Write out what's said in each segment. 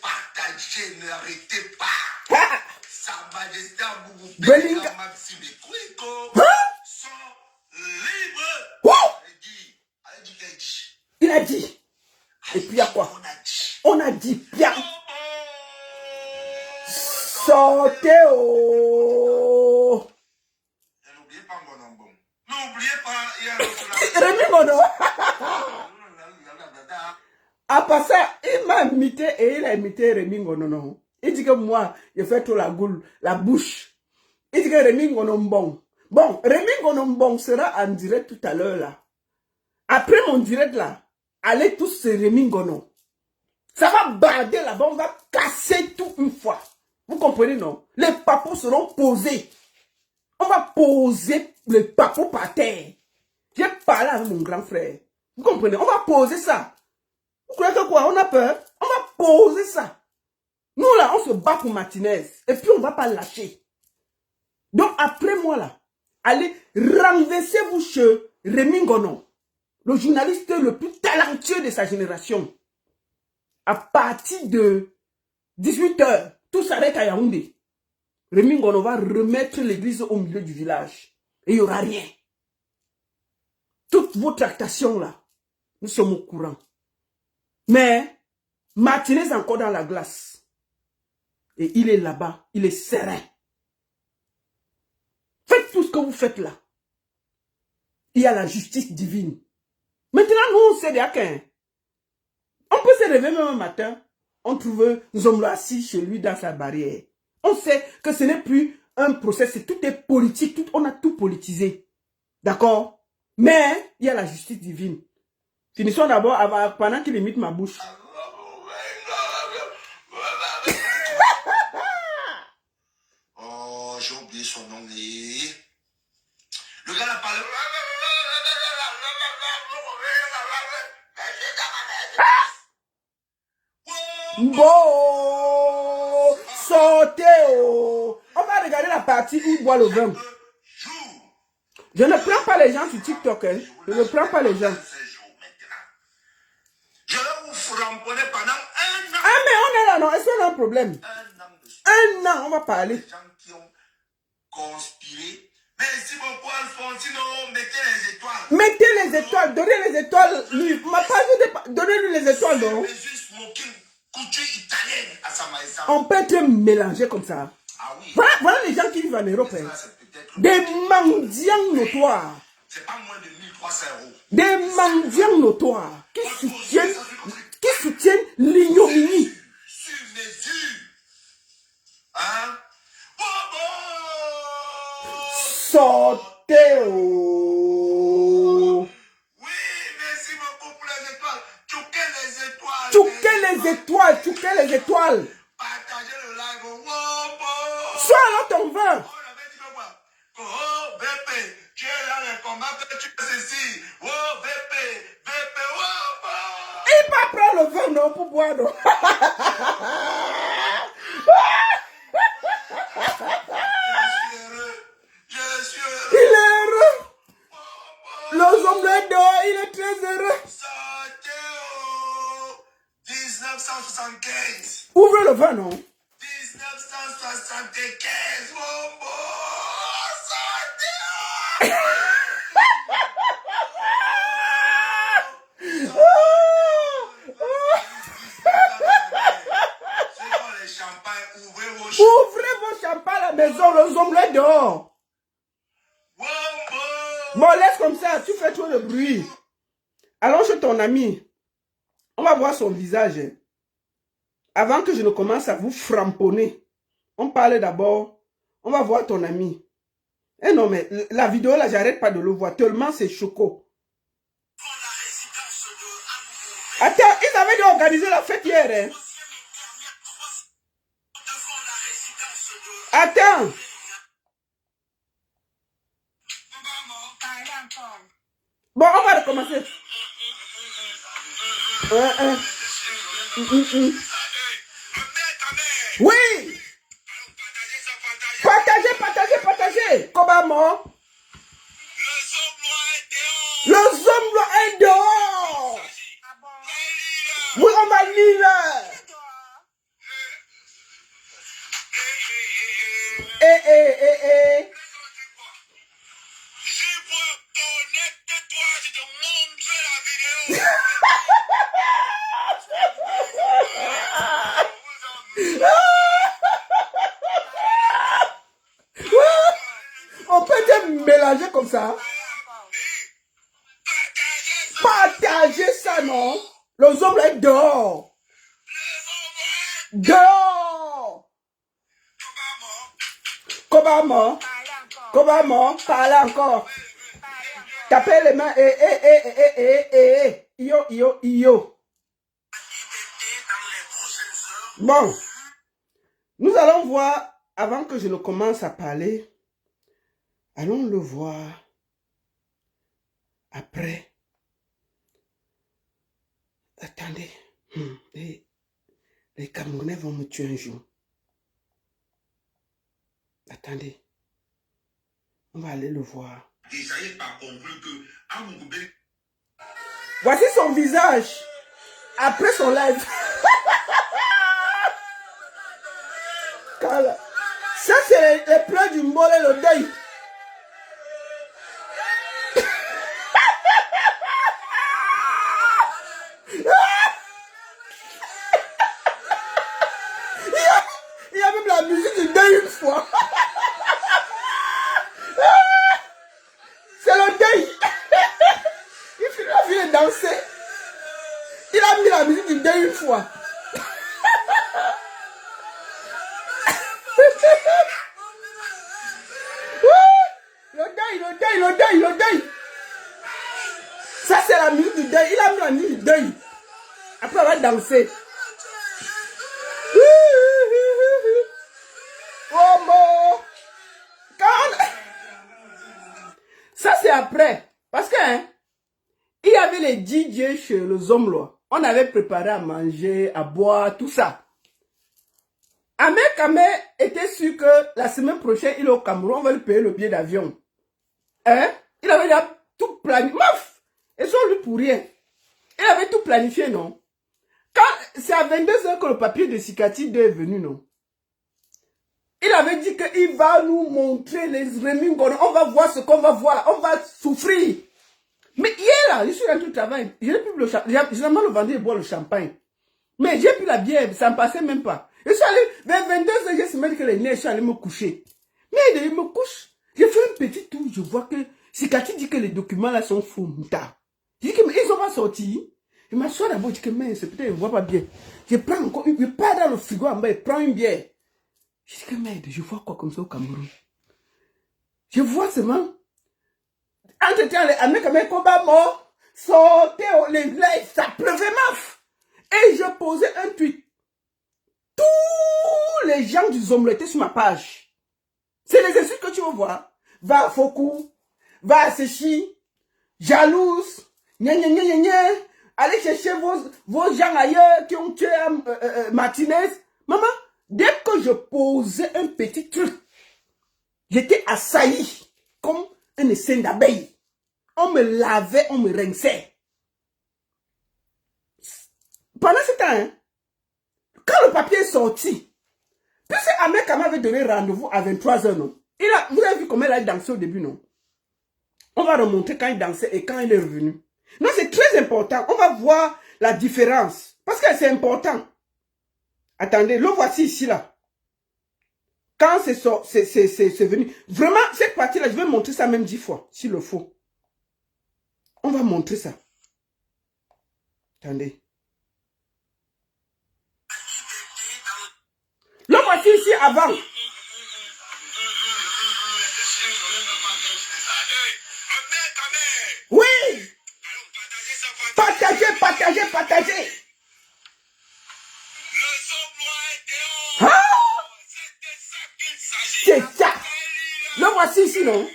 partagez, n'arrêtez pas. Sa Majesté Belinga Maxime Kweko sont libres. Il a dit. Et puis il y a quoi? On a dit bien. Sortez oh. N'oubliez pas mon bon. N'oubliez pas, il y a Rémi Ngono. À part ça, il m'a imité et il a imité Rémi Ngono. Non. Il dit que moi, je fais trop la goule, la bouche. Il dit que Rémi Ngono bon. Bon, Rémi Ngono bon sera en direct tout à l'heure là. Après mon direct là, allez tous sur Rémi Ngono. Ça va brader là-bas, on va casser tout une fois. Vous comprenez non? Les papous seront posés. On va poser les papous par terre. J'ai parlé avec mon grand frère. Vous comprenez? On va poser ça. Vous croyez que quoi? On a peur? On va poser ça. Nous là, on se bat pour Martinez. Et puis on ne va pas lâcher. Donc après moi là, allez renversez-vous chez Rémi Ngono, le journaliste le plus talentueux de sa génération. À partir de 18 h, tout s'arrête à Yaoundé. Rémi Ngono va remettre l'église au milieu du village. Et il n'y aura rien. Toutes vos tractations là, nous sommes au courant. Mais Martinez est encore dans la glace. Et il est là-bas, il est serein. Faites tout ce que vous faites là. Il y a la justice divine. Maintenant, nous, on sait déjà qu'un. On peut se réveiller même un matin, on trouve Nzomlo assis chez lui dans sa barrière. On sait que ce n'est plus un procès, tout est politique, on a tout politisé. D'accord? Mais il y a la justice divine. Finissons d'abord pendant qu'il imite ma bouche. Oh, j'ai oublié son nom. Le gars a parlé. Bon, sortez oh. On va regarder la partie où il boit le vin. Je ne prends pas les gens sur TikTok. Hein. Je ne prends pas les gens. Je vais vous framponner pendant 1 an. Ah mais on est là, non? Est-ce qu'on a un problème? 1 an, on va parler. Les gens qui ont conspiré. Merci beaucoup Alfonsino, mettez les étoiles. Mettez les étoiles, donnez les étoiles. Lui, ma page, donnez-lui les étoiles, non? On peut être mélangé comme ça. Ah oui. Voilà les gens qui vivent en Europe. Hein. Des mendiants notoires. C'est pas moins de 1300 €. Des mendiants notoires qui soutiennent l'ignominie. Sur mesure. Hein? Bobo! Sortez oh. Oui, merci beaucoup pour les étoiles. Tchouquez les étoiles. Tchouquez les étoiles, tchouquez les étoiles. Partagez le live. Bobo! Sois là ton vin. On avait dit que quoi? Oh, VP, tu es là les combats que tu fais ici. Oh, VP, oh, il va prendre le vin non pour boire non. Je suis heureux. Il est heureux. Los hommes d'or, il est très heureux. Sortez au 1975. Ouvre le vin non. 1975. Bobo. Sortez. Ouvrez vos champagnes à la maison, les hommes dehors. Bon, laisse comme ça, tu fais trop de bruit. Allons chez ton ami. On va voir son visage. Avant que je ne commence à vous framponner, on parle d'abord. On va voir ton ami. Eh non, mais la vidéo là, j'arrête pas de le voir. Tellement c'est choco. Attends, ils avaient dû organiser la fête hier. Hein? Attends. Bon, on va recommencer. Oui. Partagez. Comment? Le zombie est dehors. Oui, on va lire. Connecte-toi, je te montre la vidéo. On peut te mélanger comme ça. Partagez ça, non? Les hommes là dehors. Dehors. Comment? Parle encore. Tapez les mains. Yo. Bon. Nous allons voir, avant que je ne commence à parler, allons le voir après. Attendez. Les Camerounais vont me tuer un jour. Attendez. On va aller le voir. Voici son visage. Après son live. Ça, c'est les pleurs du mot et le deuil. Il y a même la musique du deuil une fois. C'est le deuil. Il a vu danser. Il a mis la musique du deuil une fois. Le deuil. Ça, c'est la musique du deuil. Il a mis la musique du deuil. Après, on va danser. Oh mon. Ça, c'est après. Parce que, il y avait les DJ chez les hommes, là. On avait préparé à manger, à boire, tout ça. Ahmed était sûr que la semaine prochaine, il est au Cameroun, on va lui payer le billet d'avion. Il avait déjà tout planifié. Maf! Et sont lui pour rien. Il avait tout planifié, non? Quand c'est à 22h que le papier de Sikati 2 est venu, non? Il avait dit qu'il va nous montrer les Remingono. On va voir ce qu'on va voir. On va souffrir. Mais hier, là, je suis rentré au travail. Je n'ai plus le champagne. Généralement, le vendredi, il boit le champagne. Mais j'ai pris la bière. Ça ne passait même pas. Je suis allé vers 22h. J'ai semaine que les nez, je suis allé me coucher. Mais il me couche. J'ai fait un petit tour. Je vois que Sikati dit que les documents là sont faux. Je dis que mais ils sont pas sortis. Je m'assois d'abord. Je dis que mais c'est peut-être, je ne vois pas bien. Je prends encore une. Je pars dans le frigo en bas. Je prends une bière. Je dis que merde, je vois quoi comme ça au Cameroun? Je vois seulement. Entre-temps, les Américains, combat mort, sortez les lives, ça pleuvait maf. Et je posais un tweet. Tous les gens du Zomlo étaient sur ma page. C'est les insultes que tu veux voir. Va à Fokou, va à Séchi, jalouse, allez chercher vos gens ailleurs qui ont tué Martinez. Maman, dès que je posais un petit truc, j'étais assailli comme un essaim d'abeille. On me lavait, on me rinçait. Pendant ce temps, quand le papier est sorti, puisque Ahmed Kama avait donné rendez-vous à 23h, non? Vous avez vu comment il a dansé au début, non? On va remonter quand il dansait et quand il est revenu. Non, c'est très important. On va voir la différence. Parce que c'est important. Attendez, le voici ici, là. Quand c'est venu. Vraiment, cette partie-là, je vais montrer ça même 10 fois, s'il le faut. On va montrer ça. Attendez. Le voici ici avant. Oui. Partagez. Ah! C'est ça. Le voici ici, non?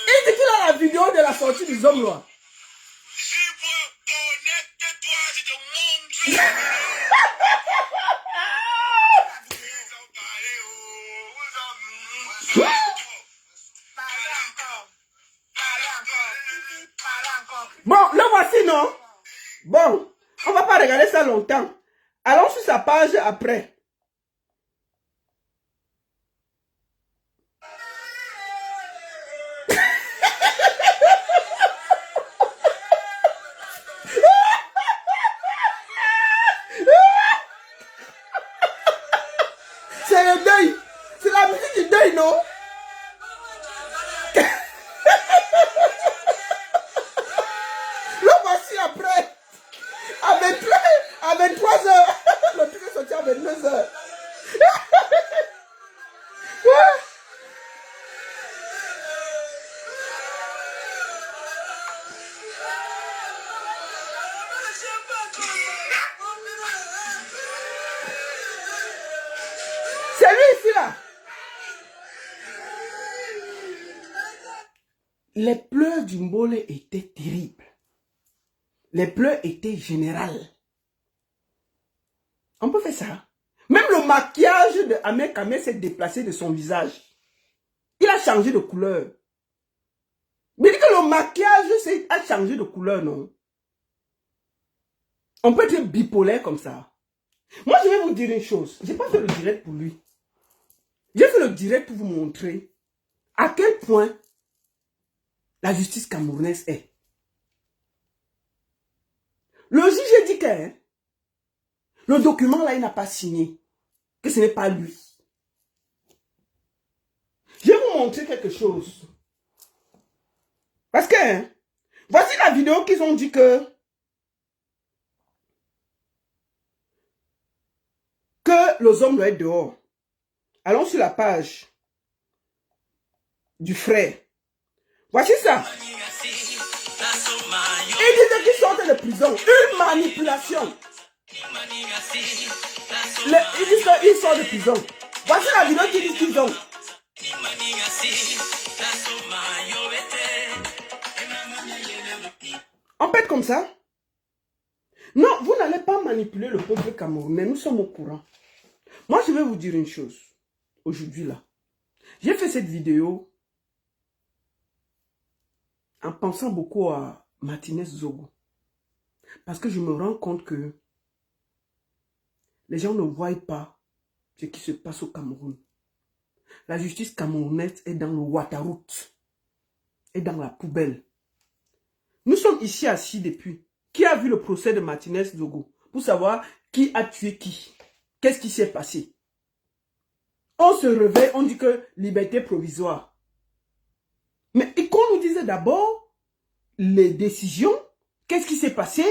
Il dit qu'il a la vidéo de la sortie du homme là. Bon, le voici, non? Bon, on va pas regarder ça longtemps. Allons sur sa page après. C'est le deuil. C'est la musique du deuil, non? Le voici après. À 23 heures. Le truc est sorti à 22 heures. C'est lui ici là. Les pleurs du Mbole étaient terribles. Les pleurs étaient générales. On peut faire ça. Même le maquillage de Ahmed Kamel s'est déplacé de son visage. Il a changé de couleur. Mais dit que le maquillage a changé de couleur, non? On peut être bipolaire comme ça. Moi, je vais vous dire une chose. Je n'ai pas fait le direct pour lui. J'ai fait le direct pour vous montrer à quel point la justice camerounaise est. Le juge dit que le document là, il n'a pas signé. Que ce n'est pas lui. Je vais vous montrer quelque chose. Parce que, voici la vidéo qu'ils ont dit que les hommes doivent être dehors. Allons sur la page du frère. Voici ça. Il disait qu'ils sortent de prison. Une manipulation. Ils disent qu'ils sortent de prison. Voici la vidéo qu'ils disent qu'ils ont. On peut être comme ça? Non, vous n'allez pas manipuler le peuple camerounais. Nous sommes au courant. Moi, je vais vous dire une chose. Aujourd'hui, là. J'ai fait cette vidéo en pensant beaucoup à Martinez Zogo. Parce que je me rends compte que les gens ne voient pas ce qui se passe au Cameroun. La justice camerounaise est dans le Ouattarout. Est dans la poubelle. Nous sommes ici assis depuis. Qui a vu le procès de Martinez Zogo? Pour savoir qui a tué qui. Qu'est-ce qui s'est passé? On se réveille, on dit que liberté provisoire. Mais qu'on nous disait d'abord les décisions, qu'est-ce qui s'est passé,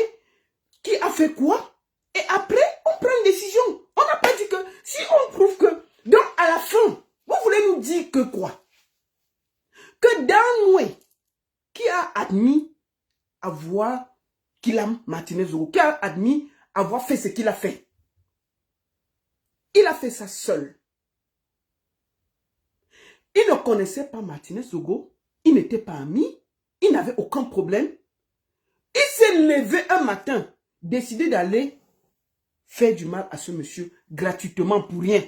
qui a fait quoi, et après on prend une décision. On n'a pas dit que si on prouve que, donc à la fin, vous voulez nous dire que quoi? Que Danoué, qui a admis avoir Kilam Martinez Zogo, qui a admis avoir fait ce qu'il a fait. Il a fait ça seul. Il ne connaissait pas Martinez Zogo, il n'était pas ami, il n'avait aucun problème. Il s'est levé un matin, décidé d'aller faire du mal à ce monsieur gratuitement pour rien.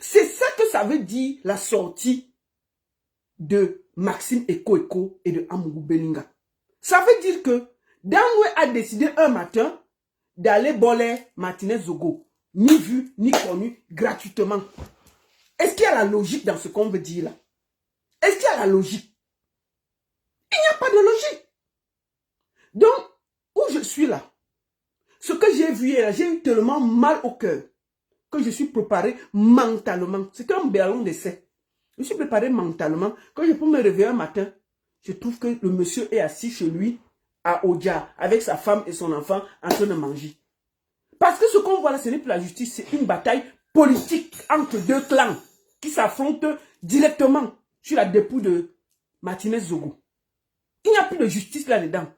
C'est ça que ça veut dire la sortie de Maxime Eko et de Amougou Belinga. Ça veut dire que Danoué a décidé un matin d'aller voler Martinez Zogo, ni vu, ni connu, gratuitement. Est-ce qu'il y a la logique dans ce qu'on veut dire là? Est-ce qu'il y a la logique? Il n'y a pas de logique. Donc, où je suis là, ce que j'ai vu hier, j'ai eu tellement mal au cœur que je suis préparé mentalement. C'est un ballon d'essai. Je suis préparé mentalement. Quand je peux me réveiller un matin, je trouve que le monsieur est assis chez lui à Odia avec sa femme et son enfant en train de manger. Parce que ce qu'on voit là, ce n'est plus la justice, c'est une bataille politique entre deux clans qui s'affrontent directement sur la dépouille de Martinez Zogo. Il n'y a plus de justice là-dedans.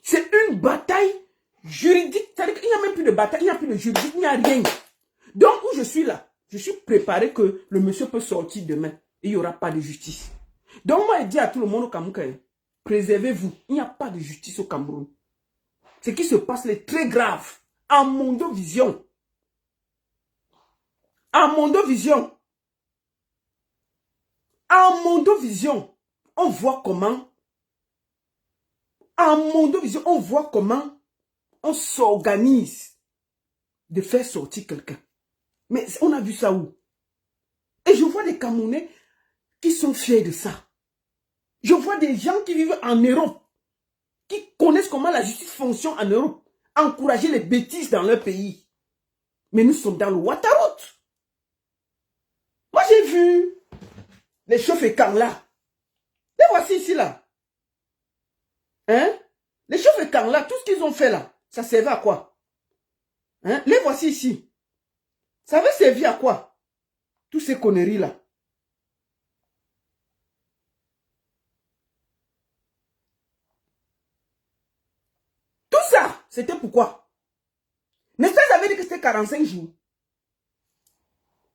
C'est une bataille juridique. C'est-à-dire qu'il n'y a même plus de bataille, il n'y a plus de juridique, il n'y a rien. Donc, où je suis là, je suis préparé que le monsieur peut sortir demain et il n'y aura pas de justice. Donc, moi, je dis à tout le monde au Cameroun, préservez-vous. Il n'y a pas de justice au Cameroun. Ce qui se passe est très grave. En mondovision. En mondovision. En mondovision. On voit comment. En mondovision, on voit comment on s'organise de faire sortir quelqu'un. Mais on a vu ça où? Et je vois des Camerounais qui sont fiers de ça. Je vois des gens qui vivent en Europe, qui connaissent comment la justice fonctionne en Europe, encourager les bêtises dans leur pays. Mais nous sommes dans le Ouattara. Moi, j'ai vu les chauffeurs là. Les voici ici, là. Hein? Les chauffeurs là, tout ce qu'ils ont fait là, ça servait à quoi? Hein? Les voici ici. Ça avait servi à quoi? Toutes ces conneries là. Tout ça, c'était pourquoi? N'est-ce pas, ça veut dire que c'était 45 jours?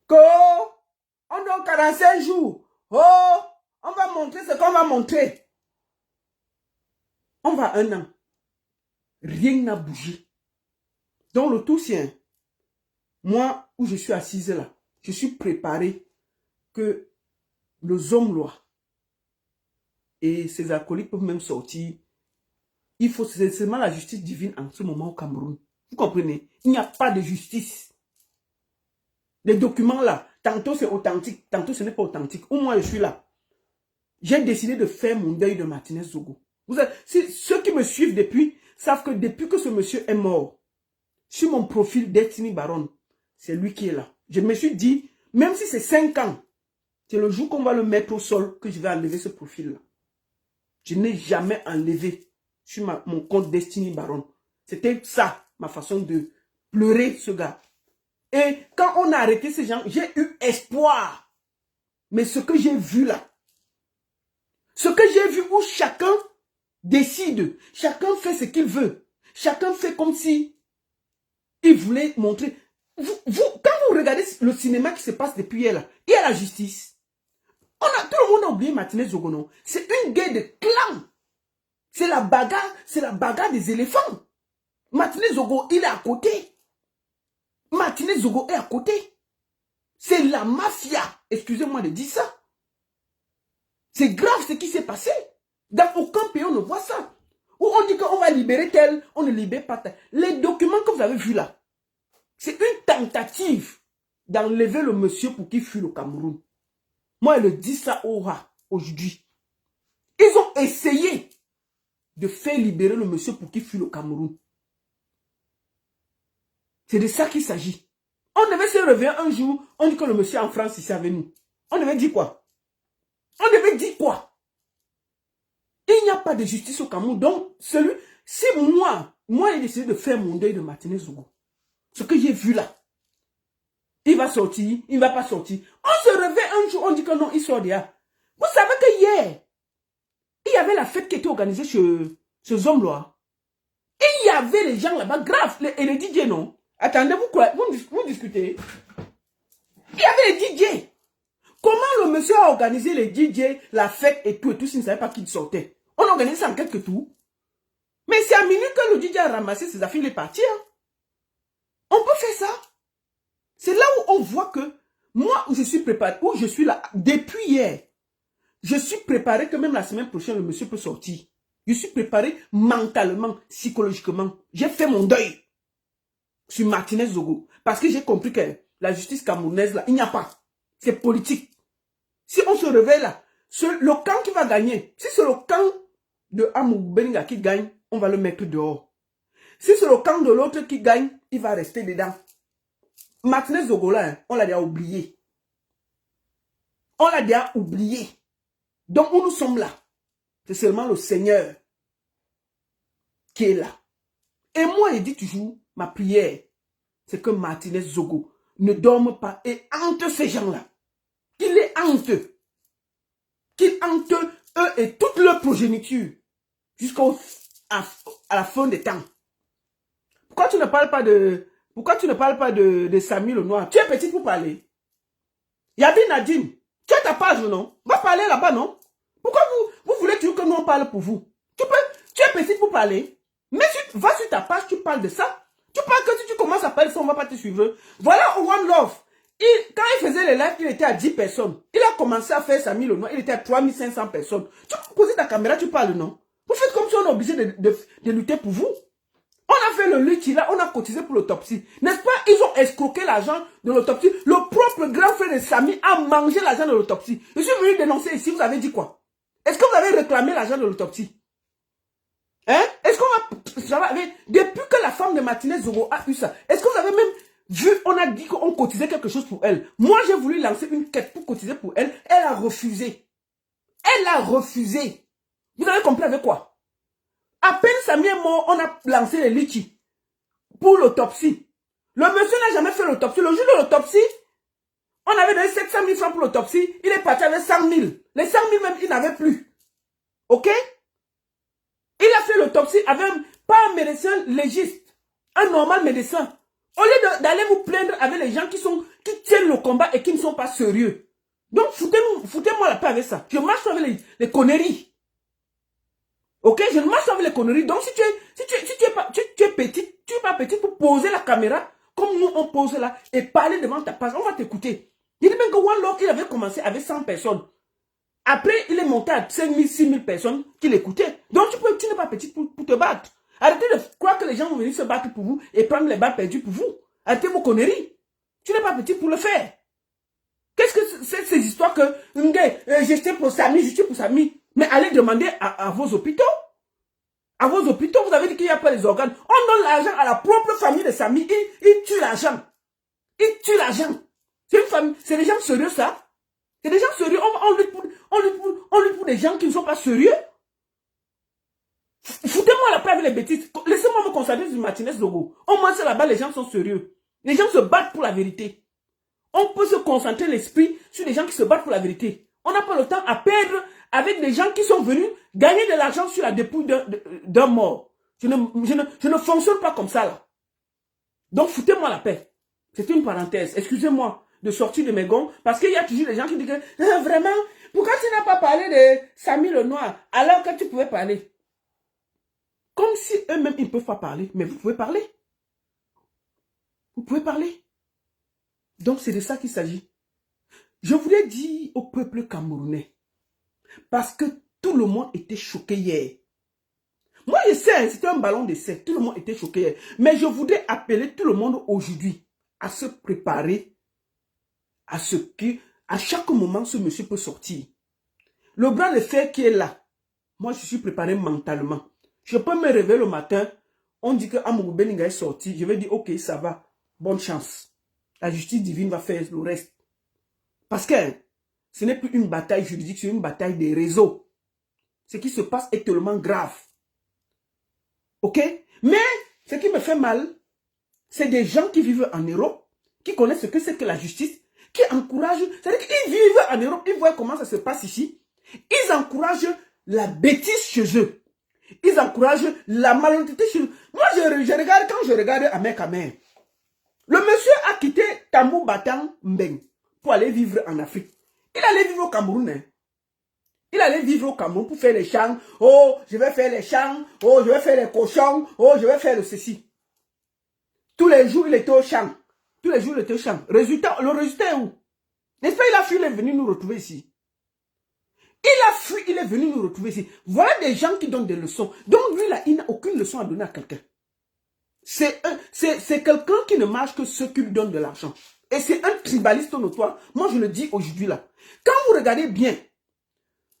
On donne 45 jours. Oh, on va montrer ce qu'on va montrer. On va 1 an. Rien n'a bougé. Donc le tout sien, moi, où je suis assise là, je suis préparé que les hommes lois et ses acolytes peuvent même sortir. Il faut seulement la justice divine en ce moment au Cameroun. Vous comprenez? Il n'y a pas de justice. Les documents là, tantôt c'est authentique, tantôt ce n'est pas authentique. Ou moi je suis là. J'ai décidé de faire mon deuil de Martinez Zogo. Ceux qui me suivent depuis savent que depuis que ce monsieur est mort, sur mon profil Destiny Baron, c'est lui qui est là. Je me suis dit, même si c'est 5 ans, c'est le jour qu'on va le mettre au sol que je vais enlever ce profil-là. Je n'ai jamais enlevé sur mon compte Destiny Baron. C'était ça, ma façon de pleurer ce gars. Et quand on a arrêté ces gens, j'ai eu espoir. Mais ce que j'ai vu là, ce que j'ai vu où chacun décide, chacun fait ce qu'il veut, chacun fait comme si il voulait montrer. Quand vous regardez le cinéma qui se passe depuis hier là, il y a la justice. Tout le monde a oublié Martinez Zogo. C'est une guerre de clans. C'est la bagarre des éléphants. Martinez Zogo, il est à côté. Martinez Zogo est à côté. C'est la mafia. Excusez-moi de dire ça. C'est grave ce qui s'est passé. Dans aucun pays, on ne voit ça. Où on dit qu'on va libérer tel, on ne libère pas tel. Les documents que vous avez vus là, c'est une tentative d'enlever le monsieur pour qu'il fuit le Cameroun. Moi, je le dis ça aujourd'hui. Ils ont essayé de faire libérer le monsieur pour qu'il fuit le Cameroun. C'est de ça qu'il s'agit. On devait se réveiller un jour, on dit que le monsieur est en France ici avec nous. On devait dire quoi? On devait dire quoi? Il n'y a pas de justice au Cameroun. Donc, si moi, j'ai décidé de faire mon deuil de Martinez Zogo. Ce que j'ai vu là, il va sortir, il ne va pas sortir. On se réveille un jour, on dit que non, il sort dehors. Vous savez que hier, il y avait la fête qui était organisée chez Zomloa. Et il y avait les gens là-bas, graves, et les DJ, non? Attendez, vous discutez. Il y avait les DJ. Comment le monsieur a organisé les DJ, la fête et tout, s'il ne savait pas qu'il sortait? On organise ça en quelques tours. Mais c'est à minuit que le DJ a ramassé ses affaires, il est parti. Hein? On peut faire ça. C'est là où on voit que moi, où je suis préparé, où je suis là, depuis hier, je suis préparé que même la semaine prochaine, le monsieur peut sortir. Je suis préparé mentalement, psychologiquement. J'ai fait mon deuil sur Martinez Zogo. Parce que j'ai compris que la justice camerounaise, là, il n'y a pas. C'est politique. Si on se réveille là, le camp qui va gagner, si c'est le camp de Amour Beninga qui gagne, on va le mettre dehors. Si c'est le camp de l'autre qui gagne, il va rester dedans. Martinez Zogo là, on l'a déjà oublié. On l'a déjà oublié. Donc où nous sommes là, c'est seulement le Seigneur qui est là. Et moi, je dis toujours, ma prière, c'est que Martinez Zogo ne dorme pas et hante ces gens-là. Qu'il les hante. Qu'il hante eux et toute leur progéniture jusqu'à la fin des temps. Pourquoi tu ne parles pas de Samy le Noir? Tu es petit pour parler. Yabi Nadine, tu as ta page, non? Va parler là-bas, non? Pourquoi vous voulez toujours que nous on parle pour vous? Tu es petit pour parler. Mais va sur ta page, tu parles de ça. Tu parles que si tu commences à parler ça, on ne va pas te suivre. Voilà One Love. Quand il faisait les lives, il était à 10 personnes. Il a commencé à faire Samy le Noir, il était à 3500 personnes. Tu peux poser ta caméra, tu parles, non? Vous faites comme si on est obligé de lutter pour vous. On a fait le litchi là, on a cotisé pour l'autopsie. N'est-ce pas? Ils ont escroqué l'argent de l'autopsie. Le propre grand frère de Samy a mangé l'argent de l'autopsie. Je suis venu dénoncer ici, vous avez dit quoi? Est-ce que vous avez réclamé l'argent de l'autopsie? Hein? Est-ce qu'on va... Depuis que la femme de Martinez Zogo a eu ça, est-ce que vous avez même vu, on a dit qu'on cotisait quelque chose pour elle. Moi, j'ai voulu lancer une quête pour cotiser pour elle. Elle a refusé. Elle a refusé. Vous avez compris avec quoi? À peine Samy est mort, on a lancé les litchis pour l'autopsie. Le monsieur n'a jamais fait l'autopsie. Le jour de l'autopsie, on avait donné 700 000 francs pour l'autopsie. Il est parti avec 100 000. Les 100 000 même, il n'avait plus. Ok? Il a fait l'autopsie avec pas un médecin légiste, un normal médecin. Au lieu d'aller vous plaindre avec les gens qui tiennent le combat et qui ne sont pas sérieux. Donc, foutez-moi la paix avec ça. Je marche avec les conneries. Ok? Je ne marche pas avec les conneries. Donc, si tu es petite, tu n'es pas petite pour poser la caméra comme nous on pose là et parler devant ta page. On va t'écouter. Il dit même que One Love, il avait commencé avec 100 personnes. Après, il est monté à 5 000, 6 000 personnes qui l'écoutaient. Donc, tu n'es pas petite pour te battre. Arrêtez de croire que les gens vont venir se battre pour vous et prendre les balles perdues pour vous. Arrêtez vos conneries. Tu n'es pas petit pour le faire. Qu'est-ce que c'est ces histoires que j'étais pour Samy, je suis pour Samy. Mais allez demander à vos hôpitaux. À vos hôpitaux, vous avez dit qu'il n'y a pas les organes. On donne l'argent à la propre famille de Samy. Il tue l'argent. Il tue l'argent. C'est une famille. C'est des gens sérieux, ça. C'est des gens sérieux. On lutte pour des gens qui ne sont pas sérieux. Foutez-moi la paix avec les bêtises. Laissez-moi me concentrer sur Martinez Zogo. Au moins, c'est là-bas, les gens sont sérieux. Les gens se battent pour la vérité. On peut se concentrer l'esprit sur les gens qui se battent pour la vérité. On n'a pas le temps à perdre avec des gens qui sont venus gagner de l'argent sur la dépouille d'un mort. Je ne fonctionne pas comme ça, là. Donc, foutez-moi la paix. C'est une parenthèse. Excusez-moi de sortir de mes gonds, parce qu'il y a toujours des gens qui disent que, vraiment, pourquoi tu n'as pas parlé de Samy le Noir, alors que tu pouvais parler? Comme si eux-mêmes, ils ne peuvent pas parler. Mais vous pouvez parler. Vous pouvez parler. Donc, c'est de ça qu'il s'agit. Je voulais dire au peuple camerounais, parce que tout le monde était choqué hier. Moi, je sais, c'était un ballon d'essai. Tout le monde était choqué hier. Mais je voudrais appeler tout le monde aujourd'hui à se préparer à ce que, à chaque moment, ce monsieur peut sortir. Le bras de fer qui est là, moi, je suis préparé mentalement. Je peux me réveiller le matin, on dit que Amougou Belinga est sorti, je vais dire, ok, ça va, bonne chance. La justice divine va faire le reste. Parce que ce n'est plus une bataille juridique, c'est une bataille des réseaux. Ce qui se passe est tellement grave. Ok? Mais, ce qui me fait mal, c'est des gens qui vivent en Europe, qui connaissent ce que c'est que la justice, qui encouragent, c'est-à-dire qu'ils vivent en Europe, ils voient comment ça se passe ici, ils encouragent la bêtise chez eux. Ils encouragent la malhonnêteté chez eux. Moi, je regarde, quand je regarde Amek Amer, le monsieur a quitté Tambou Batang Mbeng pour aller vivre en Afrique. Il allait vivre au Cameroun. Hein. Il allait vivre au Cameroun pour faire les champs. Oh, je vais faire les champs. Oh, je vais faire les cochons. Oh, je vais faire le ceci. Tous les jours, il était au champ. Tous les jours, il était au champ. Le résultat est où? N'est-ce pas, il a fui, il est venu nous retrouver ici. Il a fui, il est venu nous retrouver ici. Voilà des gens qui donnent des leçons. Donc lui, là, il n'a aucune leçon à donner à quelqu'un. C'est quelqu'un qui ne marche que ceux qui lui donnent de l'argent. Et c'est un tribaliste notoire. Moi, je le dis aujourd'hui, là. Quand vous regardez bien,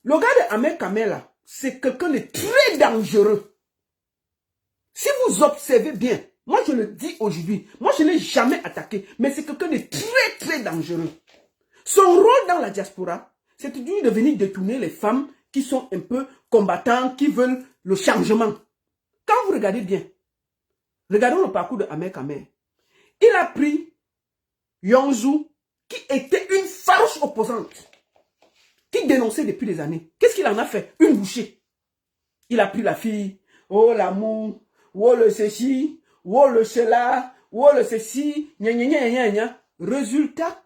le gars de Amek Amer, là, c'est quelqu'un de très dangereux. Si vous observez bien, moi, je le dis aujourd'hui, moi, je n'ai jamais attaqué, mais c'est quelqu'un de très, très dangereux. Son rôle dans la diaspora, c'est de venir détourner les femmes qui sont un peu combattantes, qui veulent le changement. Quand vous regardez bien, regardons le parcours de Amek Amer. Il a pris Yonzou, qui était une farouche opposante, qui dénonçait depuis des années. Qu'est-ce qu'il en a fait? Une bouchée. Il a pris la fille. Oh l'amour, oh le ceci, oh le cela, oh le ceci, gna gna gna gna gna. Résultat,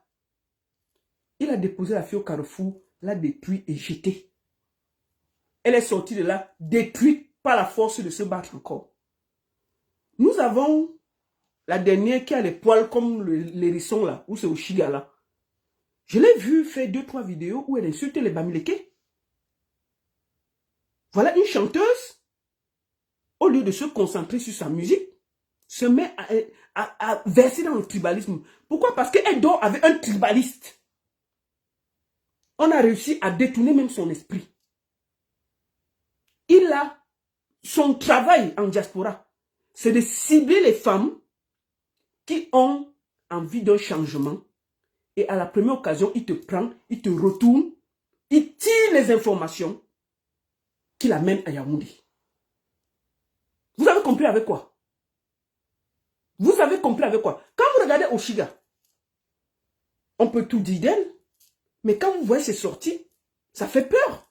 il a déposé la fille au carrefour, l'a détruite et jetée. Elle est sortie de là, détruite par la force de se battre encore. Nous avons la dernière qui a les poils comme l'hérisson là, où c'est au Chiga là. Je l'ai vu faire 2-3 vidéos où elle insulte les Bamileke. Voilà une chanteuse, au lieu de se concentrer sur sa musique, se met à verser dans le tribalisme. Pourquoi? Parce qu'elle dort avec un tribaliste. On a réussi à détourner même son esprit. Il a son travail en diaspora, c'est de cibler les femmes qui ont envie d'un changement. Et à la première occasion, il te prend, il te retourne, il tire les informations qu'il amène à Yaoundé. Vous avez compris avec quoi? Vous avez compris avec quoi? Quand vous regardez Oshiga, on peut tout dire d'elle, mais quand vous voyez ses sorties, ça fait peur.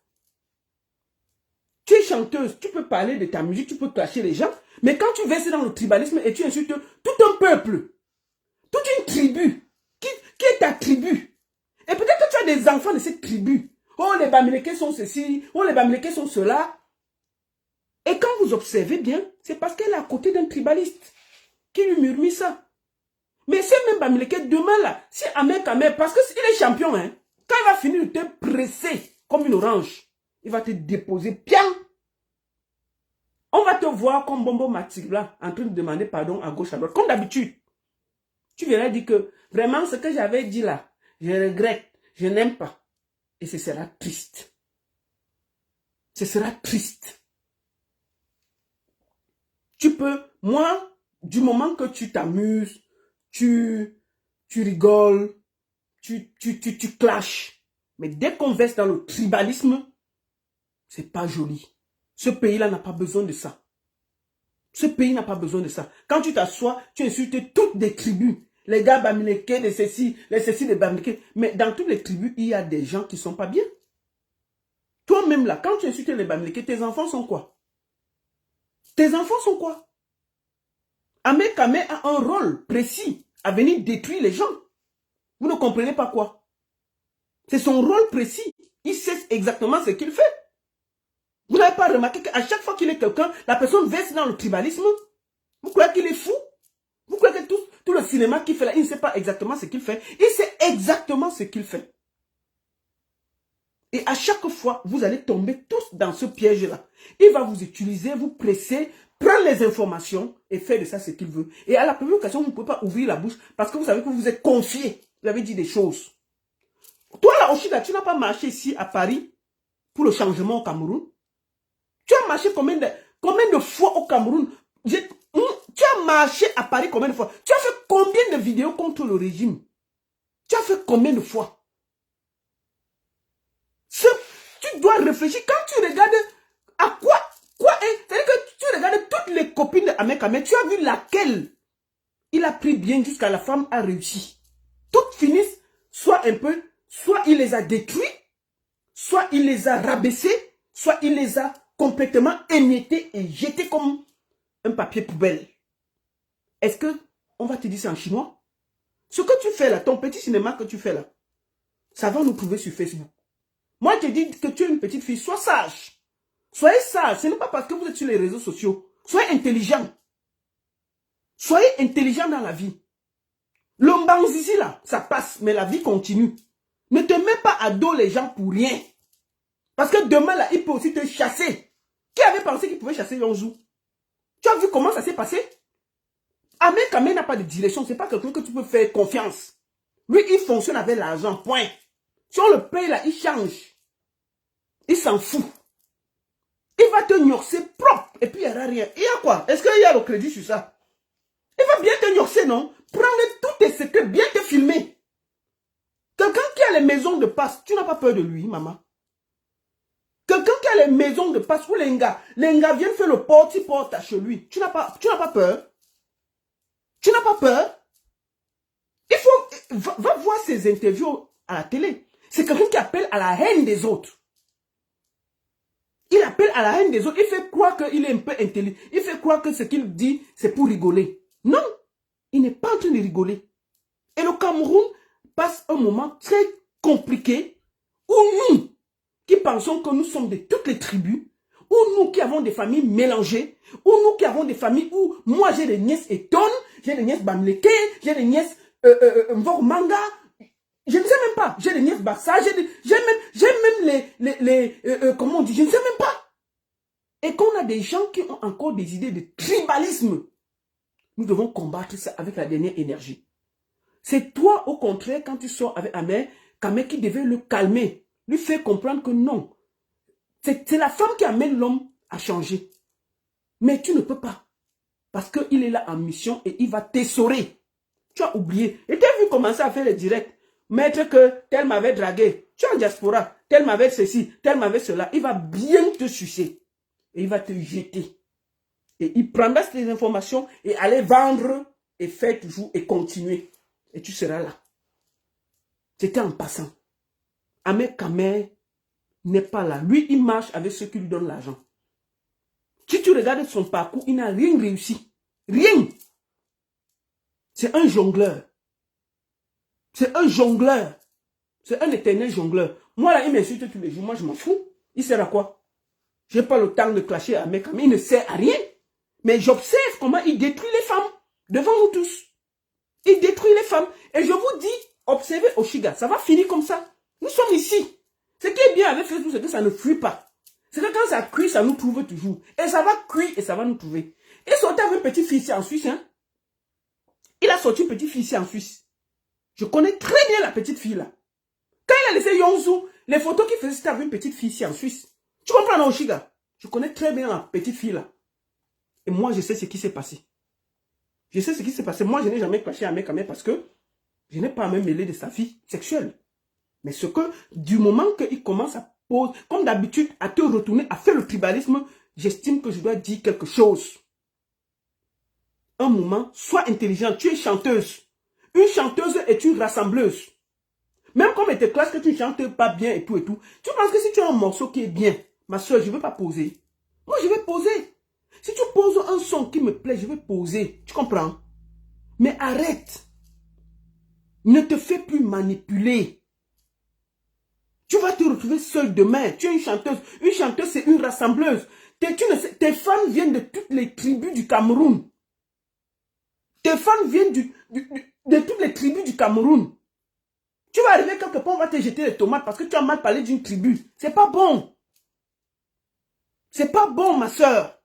Tu es chanteuse, tu peux parler de ta musique, tu peux clasher les gens, mais quand tu verses dans le tribalisme et tu insultes tout un peuple, toute une tribu, qui est ta tribu, et peut-être que tu as des enfants de cette tribu, oh les Bamileke sont ceci, oh les Bamileke sont cela, et quand vous observez bien, c'est parce qu'elle est à côté d'un tribaliste qui lui murmure ça. Mais c'est même Bamileke demain là, si Ahmed Kamer, parce qu'il est champion, hein, quand il va finir de te presser comme une orange, il va te déposer bien. On va te voir comme Bombo Matibla en train de demander pardon à gauche à droite. Comme d'habitude. Tu verras dire que vraiment ce que j'avais dit là, je regrette, je n'aime pas. Et ce sera triste. Ce sera triste. Tu peux, moi, du moment que tu t'amuses, tu rigoles, tu clashes. Mais dès qu'on verse dans le tribalisme, c'est pas joli. Ce pays-là n'a pas besoin de ça. Ce pays n'a pas besoin de ça. Quand tu t'assois, tu insultes toutes les tribus. Les gars Bamileke, les ceci, les Bamileke. Mais dans toutes les tribus, il y a des gens qui ne sont pas bien. Toi-même là, quand tu insultes les Bamileke, tes enfants sont quoi? Tes enfants sont quoi? Ahmed Kamer a un rôle précis à venir détruire les gens. Vous ne comprenez pas quoi? C'est son rôle précis. Il sait exactement ce qu'il fait. Vous n'avez pas remarqué qu'à chaque fois qu'il est quelqu'un, la personne verse dans le tribalisme? Vous croyez qu'il est fou? Vous croyez que tout le cinéma qu'il fait là, il ne sait pas exactement ce qu'il fait? Il sait exactement ce qu'il fait. Et à chaque fois, vous allez tomber tous dans ce piège-là. Il va vous utiliser, vous presser, prendre les informations et faire de ça ce qu'il veut. Et à la première occasion, vous ne pouvez pas ouvrir la bouche parce que vous savez que vous êtes confié. Vous avez dit des choses. Toi là, Oshiga, tu n'as pas marché ici à Paris pour le changement au Cameroun? Tu as marché combien de fois au Cameroun? Tu as marché à Paris combien de fois? Tu as fait combien de vidéos contre le régime? Tu as fait combien de fois? Tu dois réfléchir. Quand tu regardes à quoi c'est-à-dire que tu regardes toutes les copines d'Ahmed Kamer, tu as vu laquelle il a pris bien jusqu'à la femme a réussi. Toutes finissent soit un peu, soit il les a détruits, soit il les a rabaissés, soit il les a complètement émiettés et jetés comme un papier poubelle. Est-ce que on va te dire ça en chinois? Ce que tu fais là, ton petit cinéma que tu fais là, ça va nous trouver sur Facebook. Moi, je te dis que tu es une petite fille, sois sage. Soyez sage. Ce n'est pas parce que vous êtes sur les réseaux sociaux. Soyez intelligent. Soyez intelligent dans la vie. Le mbanzizi là, ça passe, mais la vie continue. Ne te mets pas à dos les gens pour rien. Parce que demain là, il peut aussi te chasser. Qui avait pensé qu'il pouvait chasser Yonzou? Tu as vu comment ça s'est passé? Ahmed Kamer n'a pas de direction. Ce n'est pas quelqu'un que tu peux faire confiance. Lui, il fonctionne avec l'argent, point. Si on le paye là, il change. Il s'en fout. Il va te gnorcer propre. Et puis il n'y aura rien. Il y a quoi? Est-ce qu'il y a le crédit sur ça? Il va bien te gnorcer, non? Prendre tous tes secrets, bien te filmer. Quelqu'un qui a les maisons de passe, tu n'as pas peur de lui, maman? Quelqu'un qui a les maisons de passe, où les gars viennent faire le porte-à-porte chez lui. Tu n'as pas peur? Tu n'as pas peur? Il faut... Va voir ses interviews à la télé. C'est quelqu'un qui appelle à la haine des autres. Il appelle à la haine des autres. Il fait croire qu'il est un peu intelligent. Il fait croire que ce qu'il dit, c'est pour rigoler. Non, il n'est pas en train de rigoler. Et le Cameroun passe un moment très compliqué où nous, qui pensons que nous sommes de toutes les tribus, où nous qui avons des familles mélangées, où nous qui avons des familles où moi j'ai des nièces Eton, j'ai des nièces Bamileke, j'ai des nièces Mvormanga, je ne sais même pas, j'ai des nièces Bassa, j'ai même les comment on dit, je ne sais même pas. Et qu'on a des gens qui ont encore des idées de tribalisme. Nous devons combattre ça avec la dernière énergie. C'est toi, au contraire, quand tu sors avec Kamé qui devait le calmer, lui faire comprendre que non. C'est la femme qui amène l'homme à changer. Mais tu ne peux pas. Parce qu'il est là en mission et il va t'essorer. Tu as oublié. Et tu as vu commencer à faire les directs. Mettre que tel m'avait dragué. Tu es en diaspora. Tel m'avait ceci. Tel m'avait cela. Il va bien te sucer. Et il va te jeter. Et il prendra ces informations et aller vendre et faire toujours et continuer. Et tu seras là. C'était en passant. Ahmed Kamé n'est pas là. Lui, il marche avec ceux qui lui donnent l'argent. Si tu regardes son parcours, il n'a rien réussi. Rien. C'est un jongleur. C'est un jongleur. C'est un éternel jongleur. Moi, là, il m'insulte tous les jours. Moi, je m'en fous. Il sert à quoi? Je n'ai pas le temps de clasher à Ahmed Kamé. Il ne sert à rien. Mais j'observe comment il détruit les femmes. Devant nous tous. Il détruit les femmes. Et je vous dis, observez Oshiga. Ça va finir comme ça. Nous sommes ici. Ce qui est bien avec Facebook, c'est que ça ne fuit pas. C'est que quand ça cuit, ça nous trouve toujours. Et ça va cuire et ça va nous trouver. Il sortait avec une petite fille ici en Suisse. Hein? Il a sorti une petite fille ici en Suisse. Je connais très bien la petite fille là. Quand il a laissé Yonzu, les photos qu'il faisait, c'était avec une petite fille ici en Suisse. Tu comprends, non, Oshiga? Je connais très bien la petite fille là. Et moi, je sais ce qui s'est passé. Je sais ce qui s'est passé. Moi, je n'ai jamais clashé à Ahmed Kamé parce que je n'ai pas à me mêler de sa vie sexuelle. Mais ce que, du moment qu'il commence à poser, comme d'habitude, à te retourner, à faire le tribalisme, j'estime que je dois dire quelque chose. Un moment, sois intelligent. Tu es chanteuse. Une chanteuse est une rassembleuse. Même comme elle te classe que tu ne chantes pas bien et tout et tout. Tu penses que si tu as un morceau qui est bien, ma soeur, je ne veux pas poser. Moi, je vais poser. Si tu poses un son qui me plaît, je vais poser. Tu comprends? Mais arrête. Ne te fais plus manipuler. Tu vas te retrouver seul demain. Tu es une chanteuse. Une chanteuse, c'est une rassembleuse. Tes fans viennent de toutes les tribus du Cameroun. Tes fans viennent de toutes les tribus du Cameroun. Tu vas arriver quelque part, on va te jeter les tomates parce que tu as mal parlé d'une tribu. C'est pas bon. C'est pas bon, ma soeur.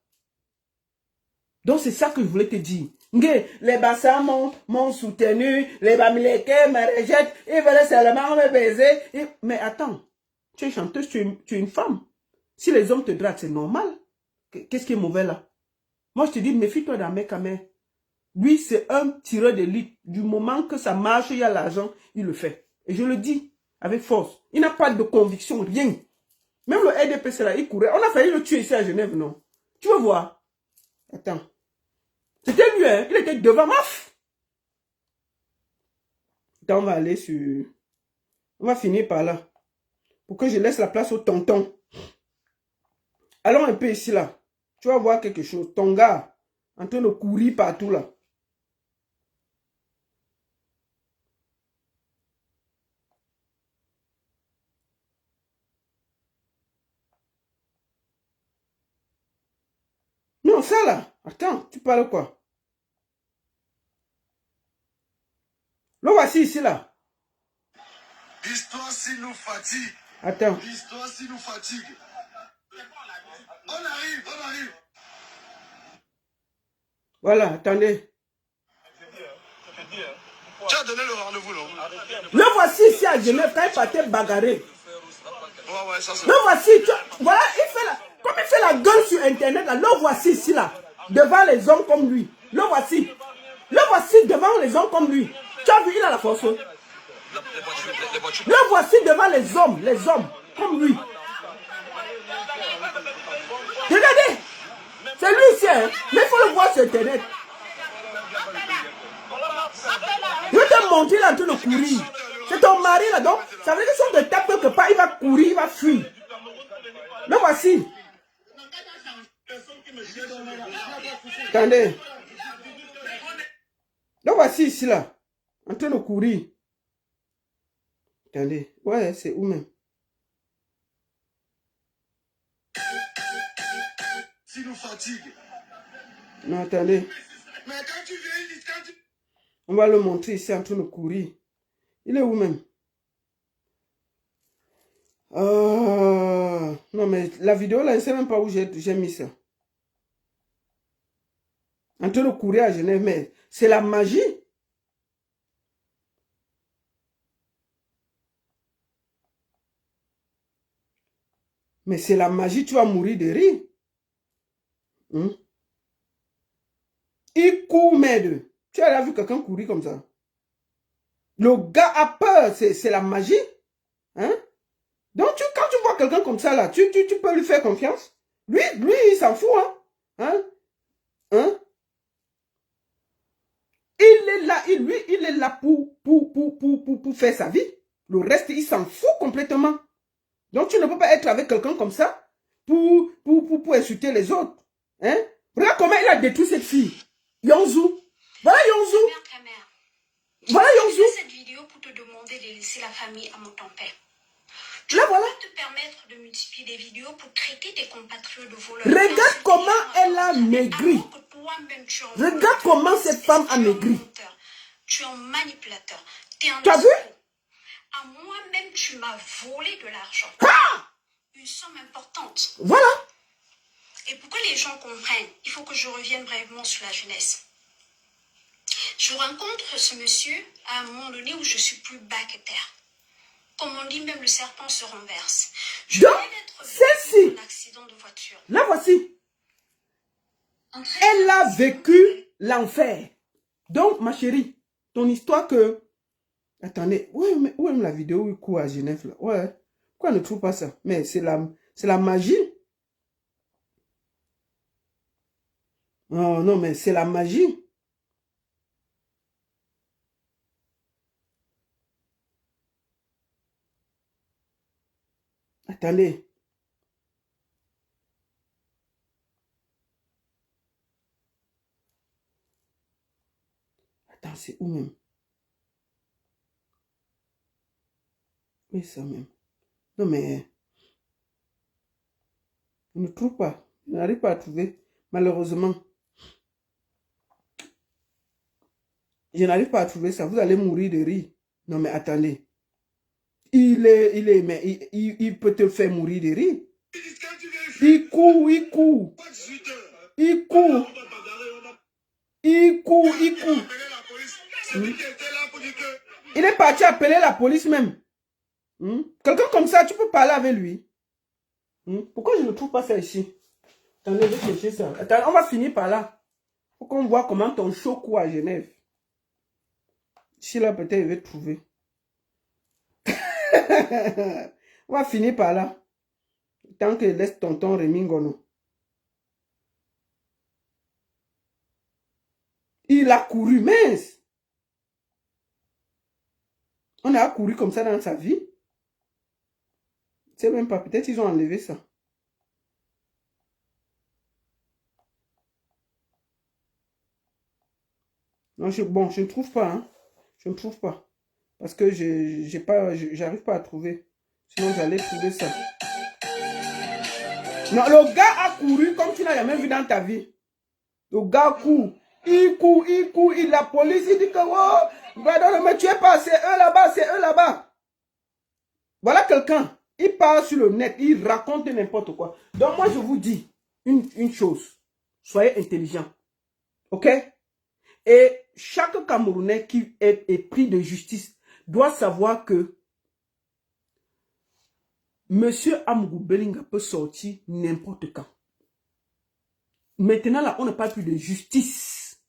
Donc, c'est ça que je voulais te dire. Les bassins m'ont soutenu, les bamileke me rejettent, ils veulent seulement me baiser. Mais attends, tu es chanteuse, tu es une femme. Si les hommes te draguent, c'est normal. Qu'est-ce qui est mauvais là? Moi, je te dis, méfie-toi d'Ahmed Kamé. Lui, c'est un tireur d'élite. Du moment que ça marche, il y a l'argent, il le fait. Et je le dis avec force. Il n'a pas de conviction, rien. Même le RDPC là, il courait. On a failli le tuer ici à Genève, non? Tu veux voir? Attends. C'était lui, hein? Il était devant Maf. Attends, on va aller sur... On va finir par là. Pour que je laisse la place au tonton. Allons un peu ici, là. Tu vas voir quelque chose. Ton gars, en train de courir partout, là. Non, ça, là. Attends, tu parles quoi? Le voici ici, là. L'histoire si nous fatigue. Attends. L'histoire si nous fatigue. On arrive. Voilà, attendez. Tu as donné le rendez-vous, non? Le voici ici à Genève, quand il partait bagarrer. Ouais, ça c'est... Le voici, voilà, comme il fait la gueule sur Internet, là, le voici ici, là, devant les hommes comme lui. Le voici devant les hommes comme lui. Tu as vu, il a la force. Le voici devant les hommes, comme lui. Regardez, c'est lui ici, hein? Mais il faut le voir sur Internet. Je vais te montrer, il est en train de courir. C'est ton mari, là, donc, ça veut dire que si on te tape quelque part, il va courir, il va fuir. Le voici. Attendez. Le voici ici, là, en train de courir. Attendez. Ouais, c'est où même? Si nous fatigue. Non, attendez. Mais quand tu viens, On va le montrer ici en train de courir. Il est où même? Non, mais la vidéo là, je ne sais même pas où j'ai mis ça. En train de courir à Genève, mais c'est la magie. Mais c'est la magie, tu vas mourir de rire. Il court, merde. Tu as vu quelqu'un courir comme ça? Le gars a peur, c'est la magie. Hein? Donc, quand tu vois quelqu'un comme ça, là, tu peux lui faire confiance. Lui il s'en fout. Hein? Hein? Il est là, il est là pour faire sa vie. Le reste, il s'en fout complètement. Donc, tu ne peux pas être avec quelqu'un comme ça pour insulter les autres. Hein? Regarde comment il a détruit cette fille. Yonzou. Voilà Yonzou. Voilà Yonzou. Je fais cette vidéo pour te demander de laisser la famille à mon père. Tu là, voilà. peux te permettre de multiplier des vidéos pour traiter tes compatriotes de voleurs. Regarde comment elle a maigri. Regarde comment cette femme a maigri. Tu es un manipulateur. Tu as vu? À moi-même, tu m'as volé de l'argent. Ah! Une somme importante. Voilà. Et pour que les gens comprennent, il faut que je revienne brièvement sur la jeunesse. Je rencontre ce monsieur à un moment donné où je suis plus bas que terre. Comme on dit, même le serpent se renverse. Je donc, viens d'être celle-ci, un accident de voiture. là voici. Elle a vécu l'enfer. Donc, ma chérie, ton histoire que... Attendez, où est la vidéo où il court à Genève là? Ouais. Pourquoi on ne trouve pas ça? Mais c'est la magie. Oh non, mais c'est la magie. Attendez. Attends, c'est où même? Oui, ça même. Non, mais... On ne trouve pas. Je n'arrive pas à trouver. Malheureusement. Je n'arrive pas à trouver ça. Vous allez mourir de rire. Non, mais attendez. Mais il peut te faire mourir de rire. Il court. Il court. Il est parti appeler la police même. Quelqu'un comme ça, tu peux parler avec lui. Pourquoi je ne trouve pas ça ici? Attendez, je vais chercher ça. Attendez, on va finir par là. Pour qu'on voit comment ton show court à Genève. Ici là, peut-être, je vais trouver. On va finir par là. Tant que laisse tonton Rémi Ngono. Il a couru, mince. On a couru comme ça dans sa vie. C'est même pas, peut-être ils ont enlevé ça. Non, bon, je ne trouve pas. Hein. Je ne trouve pas. Parce que j'arrive pas à trouver. Sinon, j'allais trouver ça. Non, le gars a couru comme tu n'as jamais vu dans ta vie. Le gars court. Il court. La police, il dit que, oh, pardon, mais tu es pas, c'est eux là-bas. Voilà quelqu'un. Il parle sur le net, il raconte n'importe quoi. Donc, moi, je vous dis une chose. Soyez intelligents. OK? Et chaque Camerounais qui est pris de justice doit savoir que Monsieur Amougou Bellinga peut sortir n'importe quand. Maintenant, là, on ne parle plus de justice.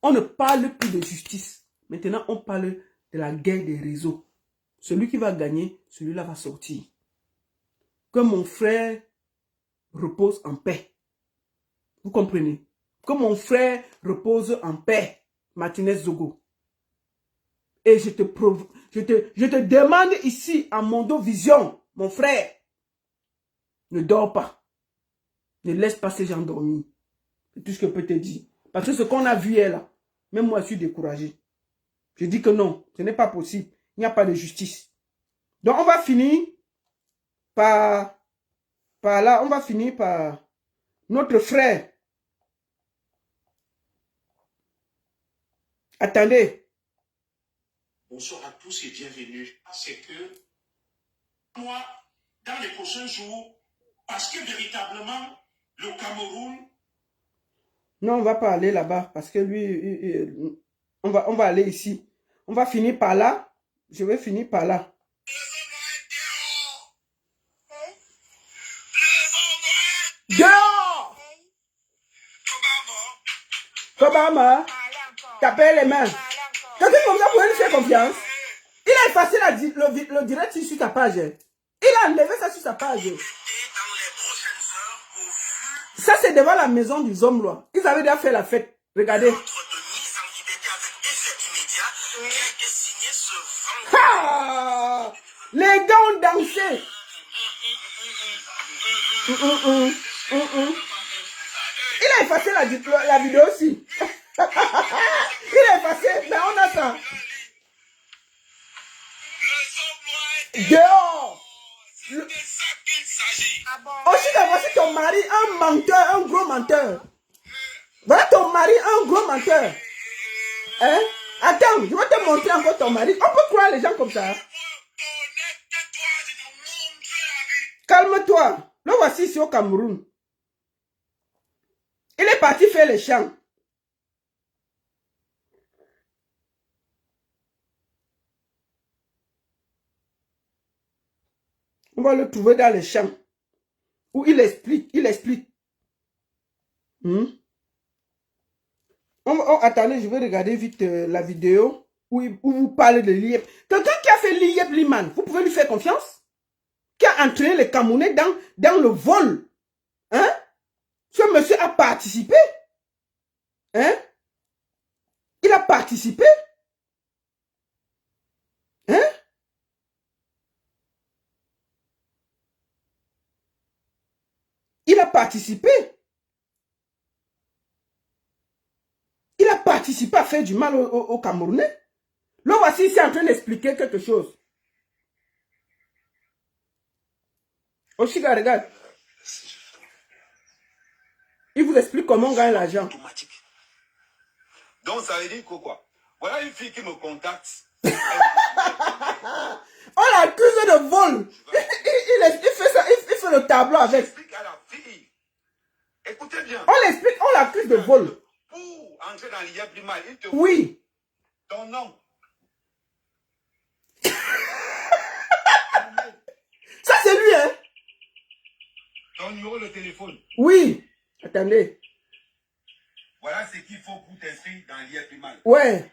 On ne parle plus de justice. Maintenant, on parle de la guerre des réseaux. Celui qui va gagner, celui-là va sortir. Que mon frère repose en paix. Vous comprenez? Que mon frère repose en paix. Martinez Zogo. Et je te demande ici, à Mondo Vision, mon frère, ne dors pas. Ne laisse pas ces gens dormir. C'est tout ce que je peux te dire. Parce que ce qu'on a vu est là. Même moi, je suis découragé. Je dis que non, ce n'est pas possible. Il n'y a pas de justice. Donc, on va finir par là. On va finir par notre frère. Attendez. Bonsoir à tous et bienvenue. C'est que moi, dans les prochains jours, parce que véritablement, le Cameroun Non, on va pas aller là-bas parce que lui, on va aller ici. On va finir par là. Je vais finir par là. Dehors! Obama, tapez les mains. Quelqu'un comme ça pourrait lui faire confiance. Il a effacé le direct sur sa page. Il a enlevé ça sur sa page. Ça, c'est devant la maison du homme, là. Ils avaient déjà fait la fête. Regardez. Ah! Les gars ont dansé. Il a effacé la vidéo aussi. Il a effacé, mais on a ça. Dehors. Aussi, voici ton mari, un menteur, un gros menteur. Voilà ton mari, un gros menteur. Hein? Attends, je vais te montrer encore ton mari. On peut croire les gens comme ça. Calme-toi. Le voici ici au Cameroun. Il est parti faire les champs. On va le trouver dans les champs. Où il explique. Attendez, je vais regarder vite la vidéo où vous parlez de l'IEP. Quelqu'un qui a fait l'IEP Liman, vous pouvez lui faire confiance? Qui a entraîné les Camerounais dans le vol. Hein? Ce monsieur a participé. Hein? Il a participé. Hein? Il a participé. Il a participé à faire du mal aux Camerounais. Là, voici ici en train d'expliquer quelque chose. Oshiga, regarde. Il vous explique comment on gagne l'argent. Donc, ça veut dire que quoi? Voilà une fille qui me contacte. On l'accuse de vol. Il fait ça, il fait le tableau avec. J'explique à la fille. Écoutez bien. On l'explique, on l'accuse de vol. Pour entrer dans l'IEP Liman, il te Oui. ton nom. Ça, c'est lui, hein? Ton numéro de téléphone. Oui. Attendez. Voilà ce qu'il faut pour t'inscrire dans l'IEP Liman. Ouais.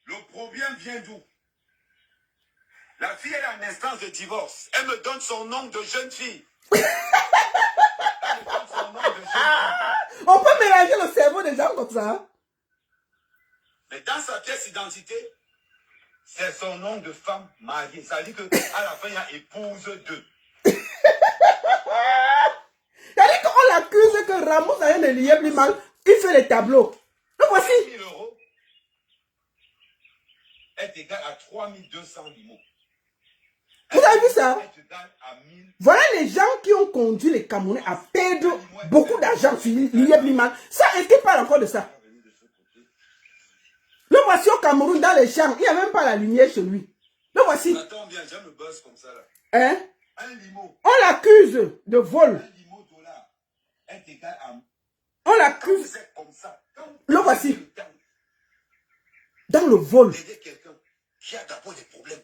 Le problème vient d'où? La fille est en instance de divorce. Elle me donne son nom de jeune fille. Elle me donne son nom de jeune fille. On peut mélanger le cerveau des gens comme ça. Mais dans sa pièce d'identité, c'est son nom de femme mariée. Ça veut dire qu'à la fin, il y a épouse 2. C'est-à-dire qu'on l'accuse que Ramos a un lié plus mal. Il fait les tableaux. Le voici. 1000 € est égal à 3200 limos. Vous avez vu ça? Est égal à 1000. Voilà les gens qui ont conduit les Camerounais à perdre beaucoup d'argent sur l'IEP Liman. Ça, est-ce qu'il parle encore de ça? Le voici au Cameroun, dans les champs. Il n'y a même pas la lumière chez lui. Le voici. Attends bien, j'aime le buzz comme ça là. Hein? Un limo. On l'accuse de vol. Un limo dollar est égal à... On Quand l'accuse. vous êtes comme ça, Le voici. Dans le vol. Aider quelqu'un qui a d'abord des problèmes.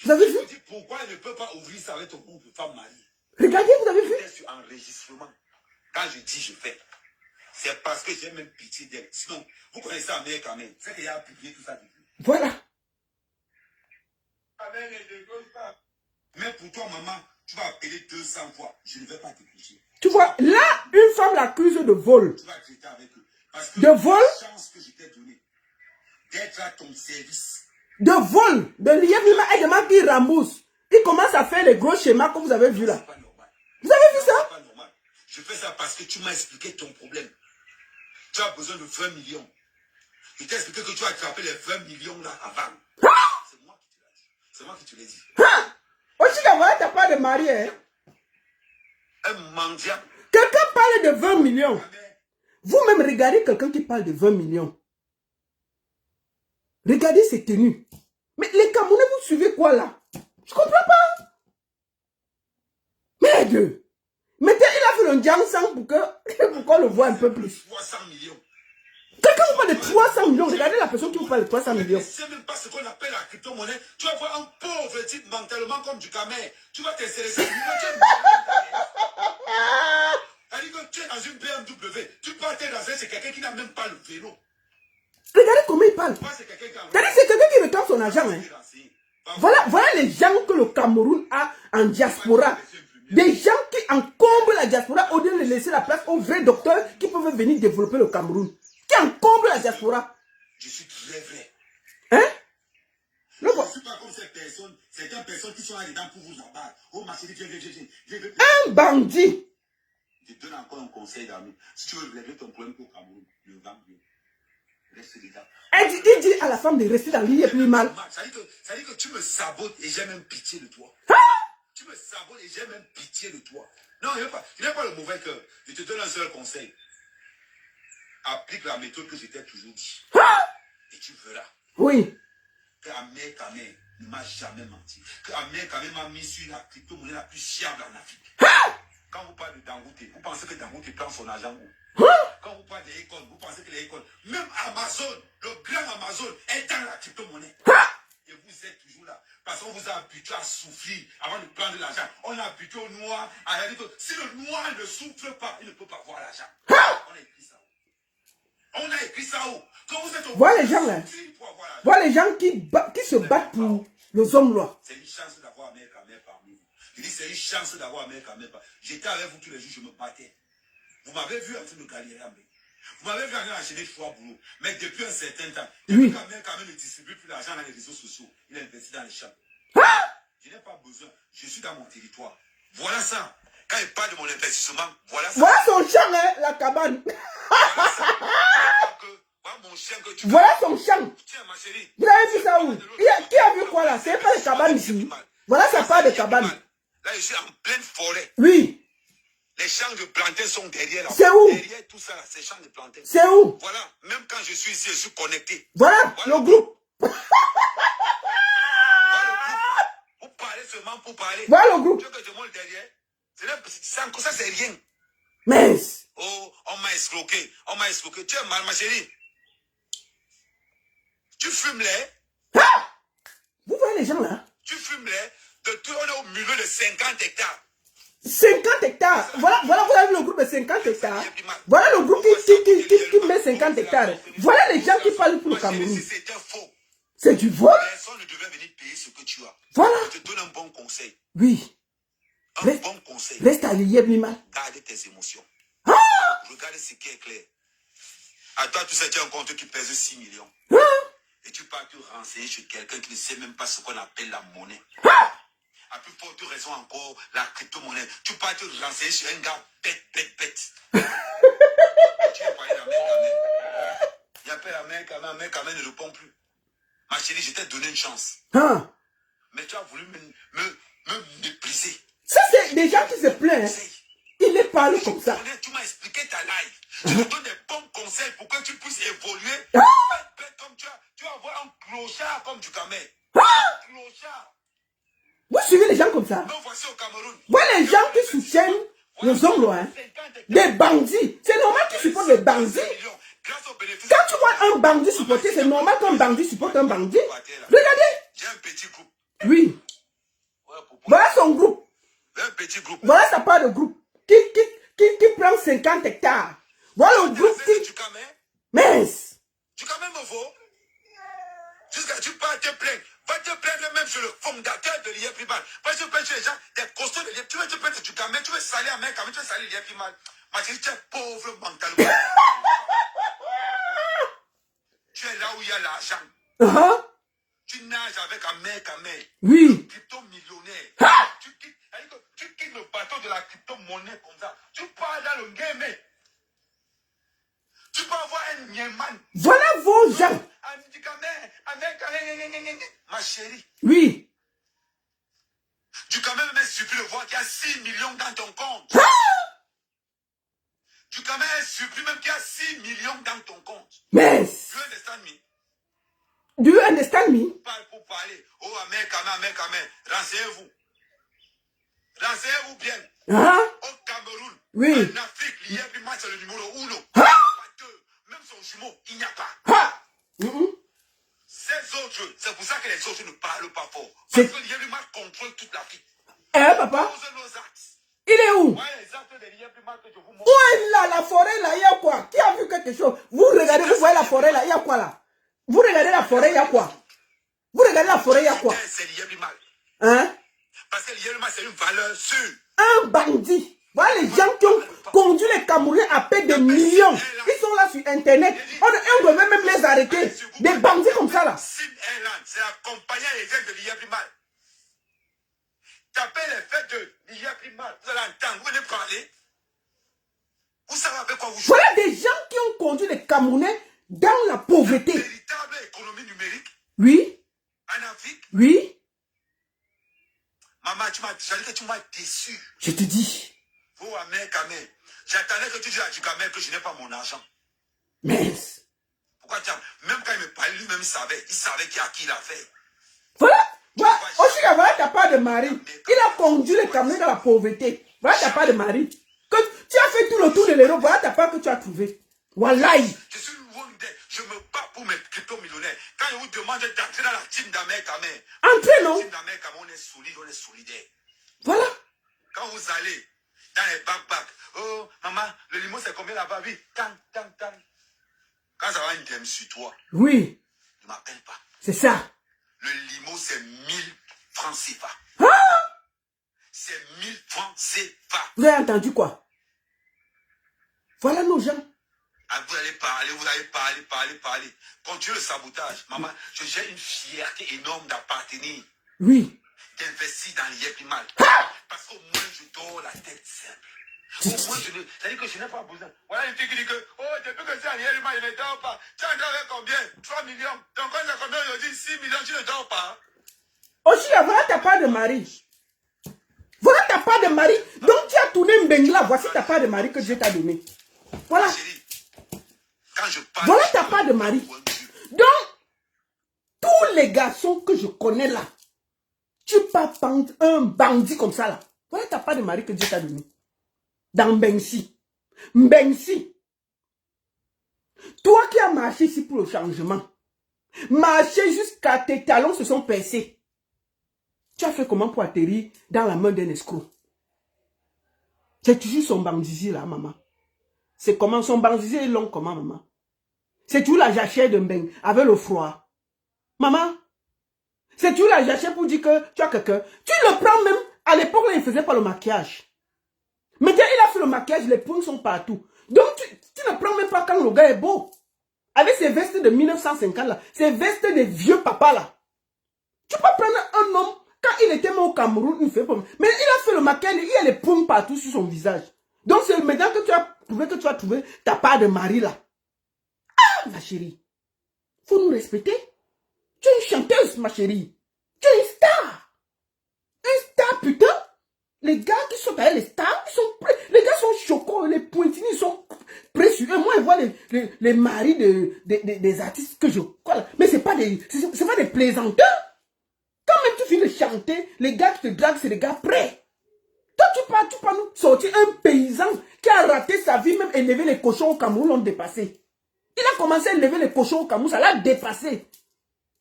Vous avez Je vu? me dis pourquoi elle ne peut pas ouvrir ça avec ton nom de femme mariée. Regardez, vous avez vu? Elle est sur enregistrement. Quand je dis je fais, c'est parce que j'ai même pitié d'elle. Sinon, vous connaissez la mère quand même. C'est qu'elle a publié tout ça depuis. Voilà. Mais pour toi, maman, tu vas appeler 200 fois. Je ne vais pas te toucher. Tu vois, là, une femme l'accuse de vol. Tu vas traiter avec eux. Parce que De vol? la chance que je t'ai donnée d'être à ton service. De vol. De l'IEP Liman et de Maki Rambous. Il commence à faire les gros schémas que vous avez vu là. C'est pas normal. Vous avez vu C'est ça? pas normal. Je fais ça parce que tu m'as expliqué ton problème. Tu as besoin de 20 millions. Je t'ai expliqué que tu as attrapé les 20 millions là avant. C'est moi qui te l'ai dit. C'est moi qui te l'ai dit. Aussi, voilà, t'as pas de mari, hein? Un mendiant. Quelqu'un parle de 20 millions. Ma mère, Vous-même, regardez quelqu'un qui parle de 20 millions. Regardez ses tenues. Mais les Camerounais, vous suivez quoi là? Je comprends pas. Merde. Maintenant, il a fait un Jiangsang pour qu'on le voit un peu plus. 300 millions. Quelqu'un vous parle de 300 millions. Regardez la personne qui vous parle de 300 millions. Tu ne sais même pas ce qu'on appelle la crypto-monnaie. Tu vas voir un pauvre type mentalement comme du camé. Tu vas t'intéresser à lui. Tu es dans une BMW. Tu pars dans c'est quelqu'un qui n'a même pas le vélo. Regardez comment il parle. C'est quelqu'un C'est quelqu'un qui réclame son argent. Hein. Voilà les gens que le Cameroun a en diaspora. Des gens qui encombrent la diaspora au lieu de laisser la place aux vrais docteurs qui peuvent venir développer le Cameroun. Qui encombrent la diaspora. Je suis très vrai. Hein? Je ne suis pas comme certaines personnes qui sont là-dedans pour vous abattre. Oh, ma chérie, viens. Un bandit. Je te donne encore un conseil d'amis. Si tu veux régler ton problème au Cameroun, le vent bien. Reste déjà. Il dit à la femme de rester dans l'île et plus mal. Ça dit que tu me sabotes et j'ai même pitié de toi. Tu me sabotes et j'ai même pitié de toi. Non, il n'y a pas le mauvais cœur. Je te donne un seul conseil. Applique la méthode que je t'ai toujours dit. Et tu verras. Oui. Que Ahmed Kamé ne m'a jamais menti. Que Ahmed Kamé m'a mis sur la crypto-monnaie la plus fiable en Afrique. Quand vous parlez de Dangote, vous pensez que Dangote prend son argent où? Quand vous parlez d'Econ, vous pensez que l'Econ, même Amazon, le grand Amazon, est dans la crypto-monnaie. Et vous êtes toujours là. Parce qu'on vous a habitué à souffrir avant de prendre l'argent. On a habitué au noir à la vie. Si le noir ne souffre pas, il ne peut pas voir l'argent. On a écrit ça où? On a écrit ça où? Quand vous êtes au Voilà les gens là. Voilà les gens qui se battent pour les hommes là. C'est une chance d'avoir Ahmed Kamé parmi vous. Je dis c'est une chance d'avoir Ahmed Kamé parmi vous. J'étais avec vous tous les jours, je me battais. Vous m'avez vu en train de galérer avec. Vous m'avez vu en train d'enchaîner 3 boulots. Mais depuis un certain temps, depuis qu'Ahmed Kamé ne distribue plus l'argent dans les réseaux sociaux, il a investi dans les champs. Je n'ai pas besoin. Je suis dans mon territoire. Voilà ça. Quand il parle de mon investissement, voilà ça. Voilà son champ, hein, la cabane. Voilà ça. Voilà mon chien que tu voilà son champ. Tiens, ma chérie. Vous avez vu ça où? Qui a vu quoi là? C'est pas les cabanes ici. Voilà ça part de cabane. Là, je suis en pleine forêt. Oui. Les champs de plantain sont derrière là. C'est où? Derrière tout ça là, c'est champs de plantain. C'est où? Voilà, même quand je suis ici, je suis connecté. Voilà le groupe. Voilà le groupe. Vous parlez seulement pour parler. Voilà le groupe. Tu veux que je monte derrière? Ça, c'est rien. Mais. Oh, on m'a escroqué. On m'a escroqué. Tu es mal, ma chérie. Tu fumes les. Vous voyez les gens là? Tu fumes les. De tout, on est au milieu de 50 hectares. 50 hectares. Voilà, vous avez vu le groupe de 50 hectares. Voilà le groupe qui met 50 hectares. Voilà les gens qui parlent pour le Cameroun. C'est un faux. C'est du vol. Personne ne devait venir payer ce que tu as. Voilà. Je te donne un bon conseil. Oui. Un bon conseil. Reste à l'Iéblima. Garde tes émotions. Regarde ce qui est clair. À toi, tu sais, tu as un compte qui pèse 6 millions. Et tu pars te renseigner sur quelqu'un qui ne sait même pas ce qu'on appelle la monnaie. À plus forte raison encore, la crypto-monnaie. Tu pars te renseigner sur un gars bête. Tu as parlé d'Ahmed Kamé. Il appelle Ahmed Kamé ne répond plus. Ma chérie, je t'ai donné une chance. Mais tu as voulu me mépriser. Ça, c'est des gens qui se plaignent. Il les parle comme ça. Tu m'as expliqué ta life. Je te donne des bons conseils pour que tu puisses évoluer. Comme tu vas avoir un clochard comme du Kamé. Clochard. Vous suivez les gens comme ça? Donc voici au Cameroun. Voilà les gens qui soutiennent les hommes loin. Des bandits. C'est normal qu'ils supportent des bandits. Quand tu vois un bandit supporter, c'est normal qu'un bandit supporte un bandit. Regardez. J'ai un petit groupe. Oui. Voilà son groupe. Un petit groupe. Voilà sa part de groupe. Qui prend 50 hectares. Voilà le groupe qui... Du Kamé. Mince. Du Kamé me vaut. Jusqu'à tu pars te plaindre. Va te plaindre même sur le fondateur de l'IEPIMAL. Va te plaindre sur les gens, des costauds de l'IEPIMAL. Tu veux te plaindre du Kamé, tu veux salir à Kamé, tu veux salir l'IEPIMAL. Ma chérie, tu es pauvre mentalement. Tu es là où il y a l'argent. Tu nages avec Ahmed Kamé. Oui. Crypto-millionnaire. Tu quittes le bateau de la crypto-monnaie comme ça. Tu pars dans le game. Tu peux avoir un Nieman. Voilà vos gens. Ma chérie. Oui. Du Kamé même surpris de voir qu'il y a 6 millions dans ton compte. Du Kamé est surpris même qu'il y a 6 millions dans ton compte. Yes. You understand me? Do you understand me? Parle pour parler. Oh, Ahmed Kamé. Renseignez-vous. Renseignez-vous bien. Au Cameroun. Cameroun. Oui. En Afrique, l'IFP Match, c'est le numéro 1. Ah! Même son jumeau, il n'y a pas. Ah! Ces autres, c'est pour ça que les autres ne parlent pas fort. C'est- Parce que l'IFP Match contrôle toute l'Afrique. Papa? Posez nos axes. Il est où? Ouais, les actes de l'IFP Match que je vous montre. Où est là, la forêt là? Il y a quoi? Qui a vu quelque chose? Vous regardez, vous voyez la forêt là? Il y a quoi là? Vous regardez la forêt, il y a quoi? Vous regardez la forêt, il y a quoi? C'est l'IFP Match. Hein? Parce que l'IFP Match, c'est une valeur sûre. Un bandit. Voilà les gens qui ont conduit les Camerounais à payer des millions. Ils sont là sur Internet. On devait même les arrêter. Des bandits comme ça là. Sim Airline, c'est la compagnie aérienne de l'IFP Match. Tapez les fêtes de l'IFP Match. Vous allez entendre, vous venez parler. Vous savez avec quoi vous jouez. Voilà des gens qui ont conduit les Camerounais dans la pauvreté. Véritable économie numérique Oui, en Afrique. oui. Maman, j'allais que tu m'as déçu. Je te dis. Oh, Amen, Kamel. J'attendais que tu dises à Dukamel que je n'ai pas mon argent. Mince. Pourquoi tu as... Même quand il me parlait, lui-même, il savait à qui il a fait. Voilà. Voilà. Aussi, voilà ta part de mari. Il a conduit les Camerounais dans la pauvreté. Voilà ta part de mari. Que tu as fait tout le tour de l'Europe. Voilà ta part que tu as trouvé. Wallahi. Je suis Rwandais. Je me bats pour mes crypto-millionnaires. Quand je vous demande d'entrer dans la team d'Amer Kamel. Entrez, non? La team d'Amer Kamel, on est solide, on est solidaire. Voilà. Quand vous allez dans les backpacks, oh, maman, le limo c'est combien là-bas? Oui, tang. Quand ça va une thème sur toi, Oui. ne m'appelle pas. C'est ça. Le limo c'est 1000 francs CFA. Ah! C'est 1000 francs CFA. Vous avez entendu quoi? Voilà nos gens. Ah, vous allez parler. Continuez le sabotage. Maman, j'ai une fierté énorme d'appartenir, Oui. d'investir dans l'IFP Match. Parce qu'au moins, je dors la tête simple. Au moins, c'est-à-dire que je n'ai pas besoin. Voilà une fille qui dit que, oh, depuis que c'est à l'IFP Match, je ne dors pas. Tu as avec combien? 3 millions. Donc, quand c'est combien aujourd'hui? 6 millions, tu ne dors pas. Aussi, voilà ta part de mari. Voilà ta part de mari. Donc, tu as tourné Mbengla. Voici ta part de mari que Dieu t'a donné. Voilà. Chérie, quand je parle, Voilà ta part de mari. Donc, tous les garçons que je connais là, tu pas un bandit comme ça là. Voilà ta part de mari que Dieu t'a donné. Dans Mbensi. Mbensi. Toi qui as marché ici pour le changement, marché jusqu'à tes talons se sont percés. Tu as fait comment pour atterrir dans la main d'un escroc? C'est toujours son bandizi là, maman. C'est comment son bandizi est long comment, maman? C'est toujours la jachère de Mbeng avec le froid. Maman, c'est toujours la jachère pour dire que tu as quelqu'un. Tu le prends même, à l'époque là, il ne faisait pas le maquillage. Maintenant, il a fait le maquillage, les points sont partout. Donc, tu ne prends même pas quand le gars est beau. Avec ses vestes de 1950 là, ses vestes de vieux papa là. Tu peux prendre un homme, quand il était même au Cameroun, il fait pas. Mais il a fait le maquillage, il y a les points partout sur son visage. Donc, c'est maintenant que tu as trouvé ta part de mari là. Ah, ma chérie. Faut nous respecter. Tu es une chanteuse, ma chérie. Tu es une star. Une star, putain. Les gars qui sont derrière les stars, ils sont prêts. Les gars sont choquants, les pointini, ils sont prêts sur eux. Moi, je vois les maris des artistes que je colle. Mais c'est pas des plaisanteurs. Quand même tu finis de chanter, les gars qui te draguent, c'est des gars prêts. Toi, tu peux nous sortir un paysan qui a raté sa vie, même élever les cochons au Cameroun, l'ont dépassé. Il a commencé à élever les cochons au Cameroun, ça l'a dépassé.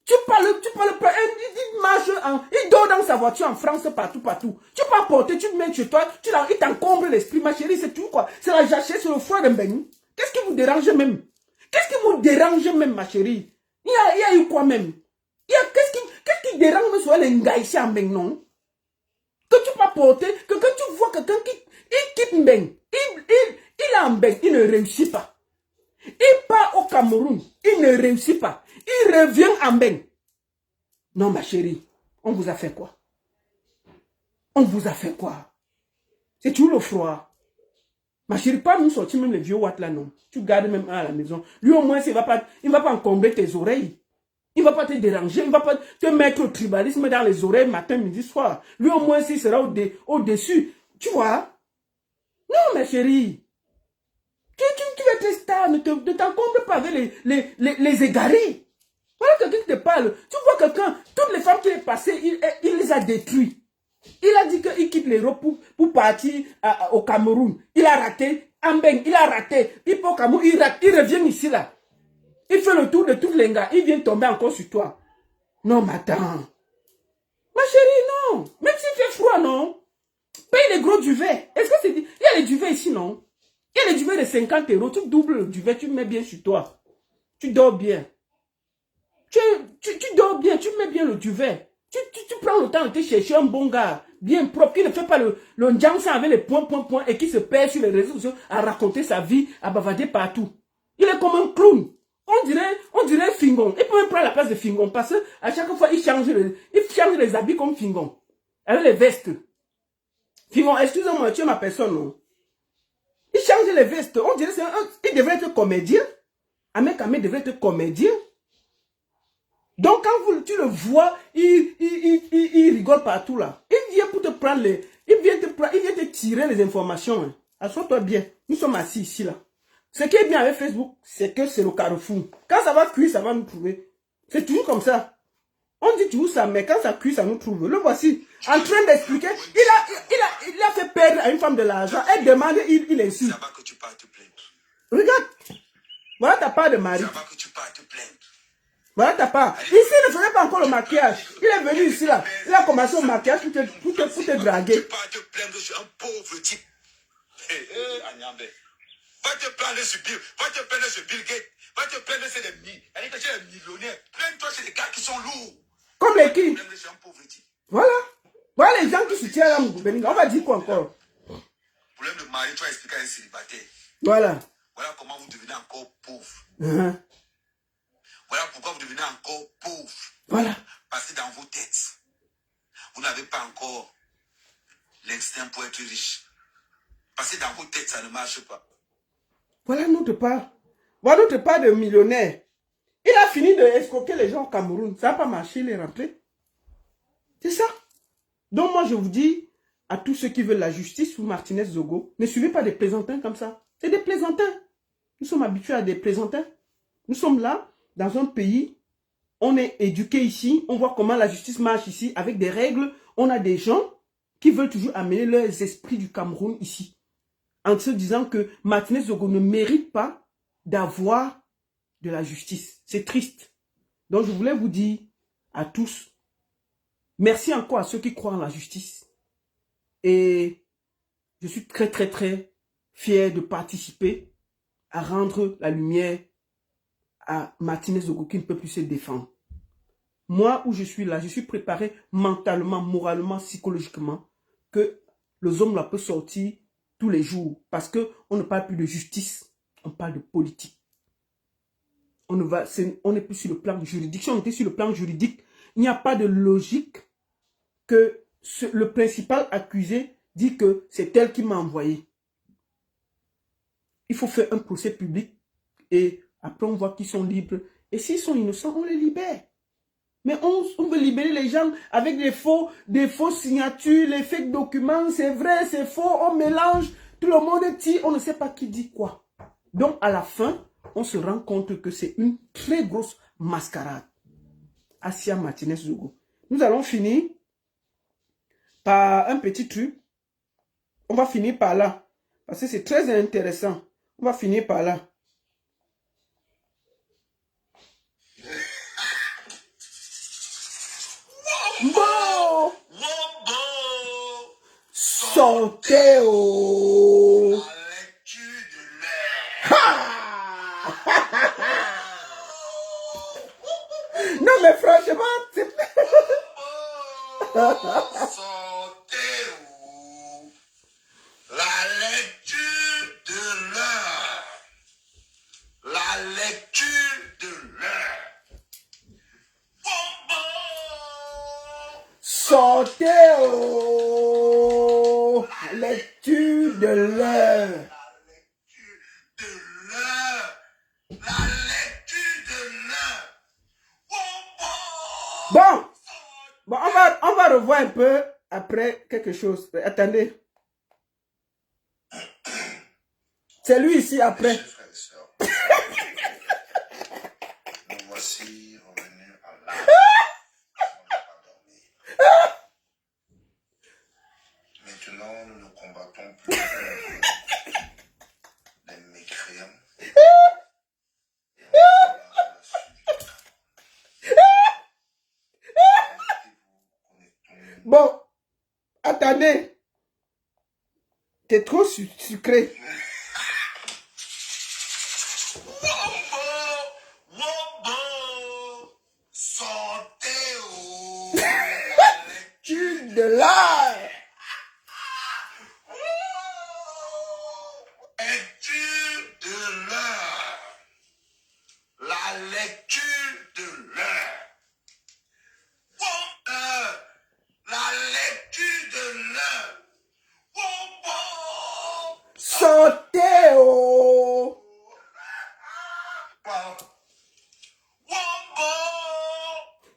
Tu parles, il marche, il dort dans sa voiture en France, partout. Tu peux apporter, tu te mets chez toi, il t'encombre l'esprit, ma chérie, c'est tout quoi. C'est la jachère sur le foie de Mbeng. Qu'est-ce qui vous dérange même? Qu'est-ce qui vous dérange même, ma chérie? Il y a eu quoi même? Qu'est-ce qui dérange même sur les ngaïs en Mbeng, non? Que tu peux apporter, que quand tu vois quelqu'un qui quitte Mbeng, il est en Mbeng, il ne réussit pas. Il part au Cameroun, il ne réussit pas. Il revient en Mbeng. Non, ma chérie, on vous a fait quoi? On vous a fait quoi? C'est toujours le froid. Ma chérie, pas nous sortir même les vieux watts là, non. Tu gardes même un à la maison. Lui, au moins, il ne va pas encombrer tes oreilles. Il ne va pas te déranger. Il ne va pas te mettre au tribalisme dans les oreilles matin, midi, soir. Lui, au moins, il sera au-dessus. Tu vois? Non, ma chérie. Tu es très star, ne t'encombre pas avec les égarés. Voilà quelqu'un qui te parle. Tu vois quelqu'un, toutes les femmes qui est passées, il les a détruits. Il a dit qu'il quitte l'Europe pour partir au Cameroun. Il a raté. Ambeng, il a raté. Il peut au Cameroun, il rate. Il revient ici là. Il fait le tour de tous les gars. Il vient tomber encore sur toi. Non, mais attends. Ma chérie, non. Même s'il fait froid, non. Paye les gros duvets. Est-ce que c'est... Il y a les duvets ici, non? Il y a les duvets de 50 €. Tu doubles le duvet, tu mets bien sur toi. Tu dors bien. Tu dors bien, tu mets bien le duvet. Tu prends le temps de te chercher un bon gars, bien propre, qui ne fait pas le Njamsa avec les points, et qui se perd sur les réseaux sociaux à raconter sa vie, à bavader partout. Il est comme un clown. On dirait Fingon. Il peut même prendre la place de Fingon parce qu'à chaque fois, il change les habits comme Fingon. Avec les vestes. Fingon, excusez-moi, tu es ma personne, non? Il change les vestes. On dirait il devrait être comédien. Ahmed Kamé devrait être comédien. Donc, quand tu le vois, il rigole partout là. Il vient pour te prendre il vient te tirer les informations. Hein. Assois-toi bien. Nous sommes assis ici là. Ce qui est bien avec Facebook, c'est que c'est le carrefour. Quand ça va cuire, ça va nous trouver. C'est toujours comme ça. On dit toujours ça, mais quand ça cuit, ça nous trouve. Le voici, en train d'expliquer. Il a fait perdre à une femme de l'argent. Elle demande, il insiste. Ça va que tu pars te plaindre. Regarde. Voilà ta part de mari. Ça va que tu pars te plaindre. Voilà ta part. Ici, il ne faisait pas encore le maquillage. Il est venu ici là. Il a commencé le maquillage pour te draguer. Tu pars te plaindre sur un pauvre type. Agnambe. Va te plaindre sur Bill Gates. Va te plaindre sur les millionnaires. Plains-toi sur les gars qui sont lourds. Comme les qui? Plaindre sur un pauvre type. Voilà. Voilà les gens qui soutiennent la Mougoubeninga. On va dire quoi encore? Problème de mari, tu vas expliquer à un célibataire. Voilà. Voilà comment vous devenez encore pauvre. Voilà pourquoi vous devenez encore pauvre. Voilà. Parce que dans vos têtes, vous n'avez pas encore l'instinct pour être riche. Parce que dans vos têtes, ça ne marche pas. Voilà notre part. Voilà notre part de millionnaire. Il a fini de escroquer les gens au Cameroun. Ça n'a pas marché, il est rentré. C'est ça. Donc moi, je vous dis à tous ceux qui veulent la justice sous Martinez Zogo, ne suivez pas des plaisantins comme ça. C'est des plaisantins. Nous sommes habitués à des plaisantins. Nous sommes là, dans un pays, on est éduqué ici, on voit comment la justice marche ici, avec des règles. On a des gens qui veulent toujours amener leurs esprits du Cameroun ici, en se disant que Martinez Zogo ne mérite pas d'avoir de la justice. C'est triste. Donc je voulais vous dire à tous, merci encore à ceux qui croient en la justice. Et je suis très très très fier de participer à rendre la lumière à Martinez Zogo qui ne peut plus se défendre. Moi où je suis là, je suis préparé mentalement, moralement, psychologiquement que le homme là peut sortir tous les jours parce qu'on ne parle plus de justice, on parle de politique. On n'est plus sur le plan juridique. Si on était sur le plan juridique, il n'y a pas de logique que le principal accusé dit que c'est elle qui m'a envoyé. Il faut faire un procès public et après on voit qu'ils sont libres. Et s'ils sont innocents, on les libère. Mais on veut libérer les gens avec des fausses signatures, les fake documents, c'est vrai, c'est faux, on mélange, tout le monde dit, on ne sait pas qui dit quoi. Donc à la fin, on se rend compte que c'est une très grosse mascarade. Assia Martinez Zogo. Nous allons finir par un petit truc. On va finir par là. Parce que c'est très intéressant. On va finir par là. Bon! Sortez au... Non mais franchement, c'est... La lecture de l'heure. La lecture de l'heure. Sortez au... lecture de l'heure. Bon, on va revoir un peu après quelque chose. Attendez. C'est lui ici après. Frères et sœurs, nous voici revenus à l'âme. On n'a pas dormi. Bon, attendez. T'es trop sucré. Wombo, sortez au Tu de là. lecture de l'heure. La lecture de l'heure. La lecture de l'heure. Wombo. Sortez oh. Wombo.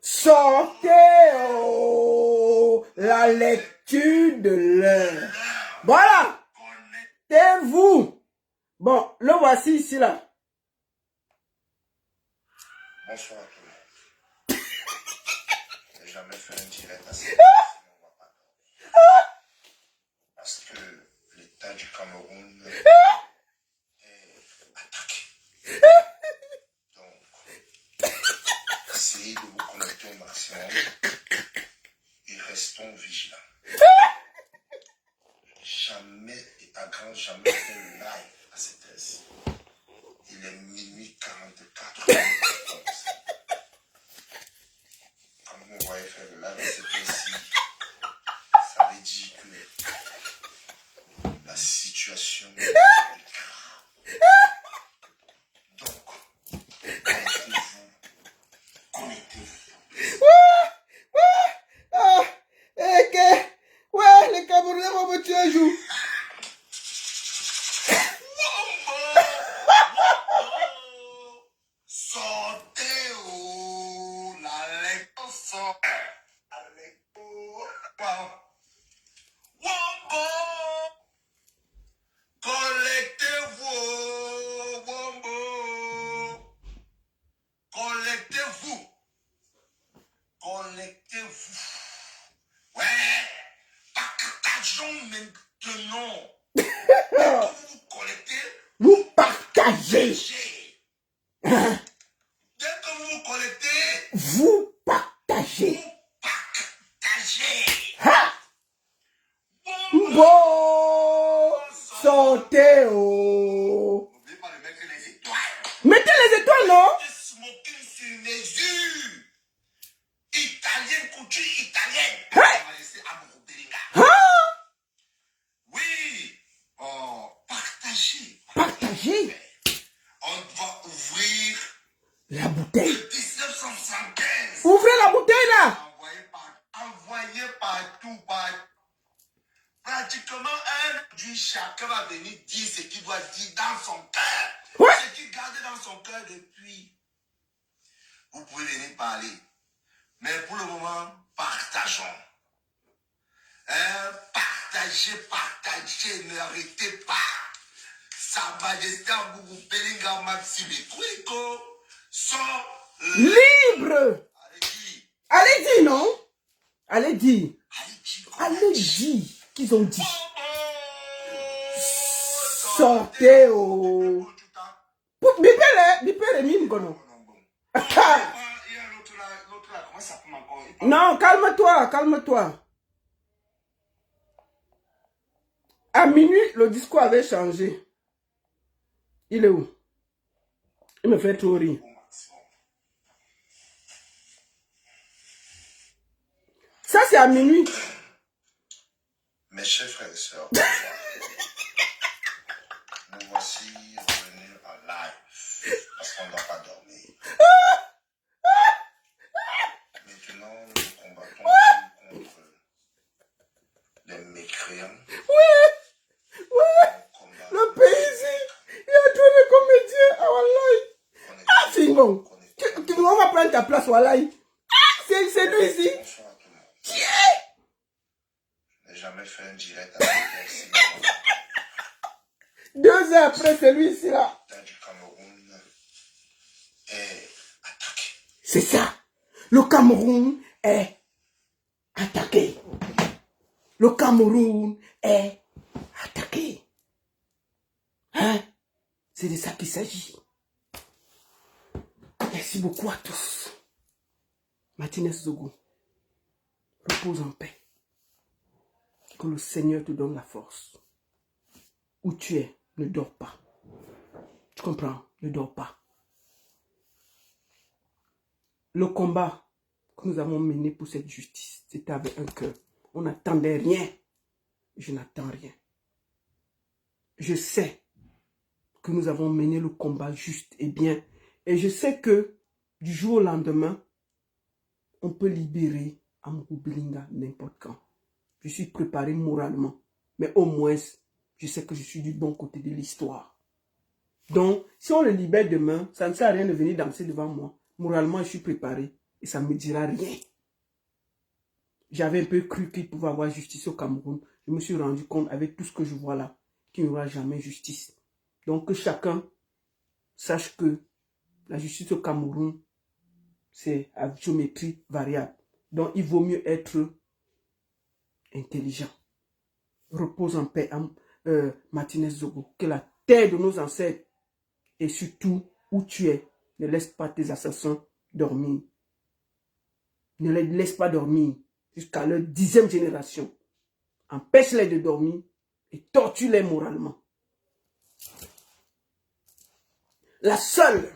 Sortez oh. La lecture de l'heure. Voilà. Taisez-vous. Bon, le voici ici là. Bonsoir à tout le monde. J'ai jamais fait un direct à cette heure, sinon on va pas dormir. Parce que l'État du Cameroun est attaqué. Donc, essayez de vous connecter au maximum et restons vigilants. Jamais et à grand jamais fait le live à cette heure-ci. Il est minuit 44 minutes. Quand vous voyez faire le live à cette heure-ci, ça veut dire que la situation est grave. Donc, connectez-vous. Ah, et que, ouais, les Camerounais vont me tuer un jour. Sortez où la lecture sort. La lecture. Wombo. Collectez-vous. Wombo. Collectez-vous. Collectez-vous. Ouais. Partageons maintenant. Dès que vous vous collectez, Vous partagez. dès que vous vous collectez, Vous partagez. vous partagez. Ha! Bon, sortez oh. N'oubliez pas de mettre les étoiles. Mettez les étoiles, non? Smoking sur mesure. Italienne, couture italienne. Hey! Majesté Amourou Belinga. Ah! Oui. Oh, partagez. Partagez On va ouvrir la bouteille. 1975. Ouvrez la bouteille là. Envoyez partout. Pratiquement chacun va venir dire ce qu'il doit dire dans son cœur. Ouais. Ce qu'il garde dans son cœur depuis. Vous pouvez venir parler. Mais pour le moment, partageons. Partagez, n'arrêtez pas. Sa Majesté Amourou Belinga Maxime Kwiko sont Libre. Allez-y. Allez dire, non? Allez dire. Allez-y. Allez dire qu'ils ont dit. Sortez oh. Bipez les gono. Non, calme-toi, calme-toi. À minuit, le discours avait changé. Il est où? Il me fait trop rire. Ça, c'est à minuit. Mes chers frères et sœurs, bonsoir. Nous voici revenus en live parce qu'on ne doit pas dormir. Maintenant, nous combattons contre les mécréants. Le pays ici, il y a trop de comédiens. Ah, wallahi. Ah, Fingon. On va prendre ta place, wallahi. Ah, c'est lui ici. Bonsoir à tout le monde. Yeah. Je n'ai jamais fait un direct avec elle. 2 heures après, c'est lui ici là. L'État du Cameroun est attaqué. C'est ça. Le Cameroun est attaqué. Le Cameroun est attaqué. Hein? C'est de ça qu'il s'agit. Merci beaucoup à tous. Martinez Zogo. Repose en paix. Que le Seigneur te donne la force. Où tu es, ne dors pas. Tu comprends? Ne dors pas. Le combat que nous avons mené pour cette justice, c'était avec un cœur. On n'attendait rien. Je n'attends rien. Je sais que nous avons mené le combat juste et bien. Et je sais que du jour au lendemain, on peut libérer Amourou Belinga n'importe quand. Je suis préparé moralement. Mais au moins, je sais que je suis du bon côté de l'histoire. Donc, si on le libère demain, ça ne sert à rien de venir danser devant moi. Moralement, je suis préparé et ça ne me dira rien. J'avais un peu cru qu'il pouvait avoir justice au Cameroun. Je me suis rendu compte avec tout ce que je vois là qu'il n'y aura jamais justice. Donc, que chacun sache que la justice au Cameroun, c'est à géométrie variable. Donc, il vaut mieux être intelligent. Repose en paix, Martinez Zogo. Que la terre de nos ancêtres et surtout où tu es, ne laisse pas tes assassins dormir. Ne les laisse pas dormir jusqu'à leur 10e génération. Empêche-les de dormir et torture-les moralement. La seule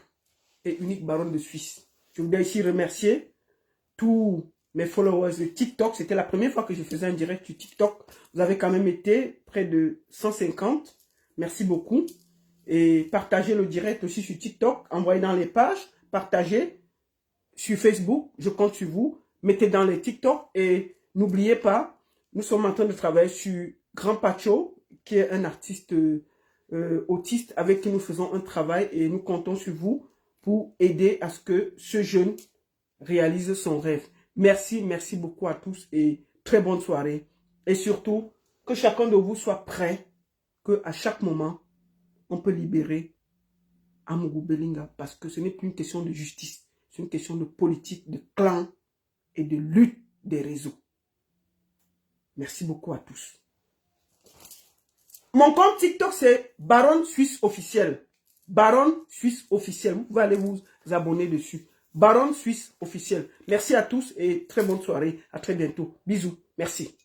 et unique baronne de Suisse. Je voudrais ici remercier tous mes followers de TikTok. C'était la première fois que je faisais un direct sur TikTok. Vous avez quand même été près de 150. Merci beaucoup. Et partagez le direct aussi sur TikTok. Envoyez dans les pages. Partagez sur Facebook. Je compte sur vous. Mettez dans les TikTok. Et n'oubliez pas, nous sommes en train de travailler sur Grand Pacho, qui est un artiste autiste avec qui nous faisons un travail. Et nous comptons sur vous pour aider à ce que ce jeune réalise son rêve. Merci, merci beaucoup à tous et très bonne soirée. Et surtout, que chacun de vous soit prêt, qu'à chaque moment, on peut libérer Amourou Belinga parce que ce n'est plus une question de justice, c'est une question de politique, de clan et de lutte des réseaux. Merci beaucoup à tous. Mon compte TikTok, c'est Baronne Suisse Officielle. Baronne Suisse Officielle. Vous pouvez aller vous abonner dessus. Baronne Suisse Officielle. Merci à tous et très bonne soirée. À très bientôt. Bisous. Merci.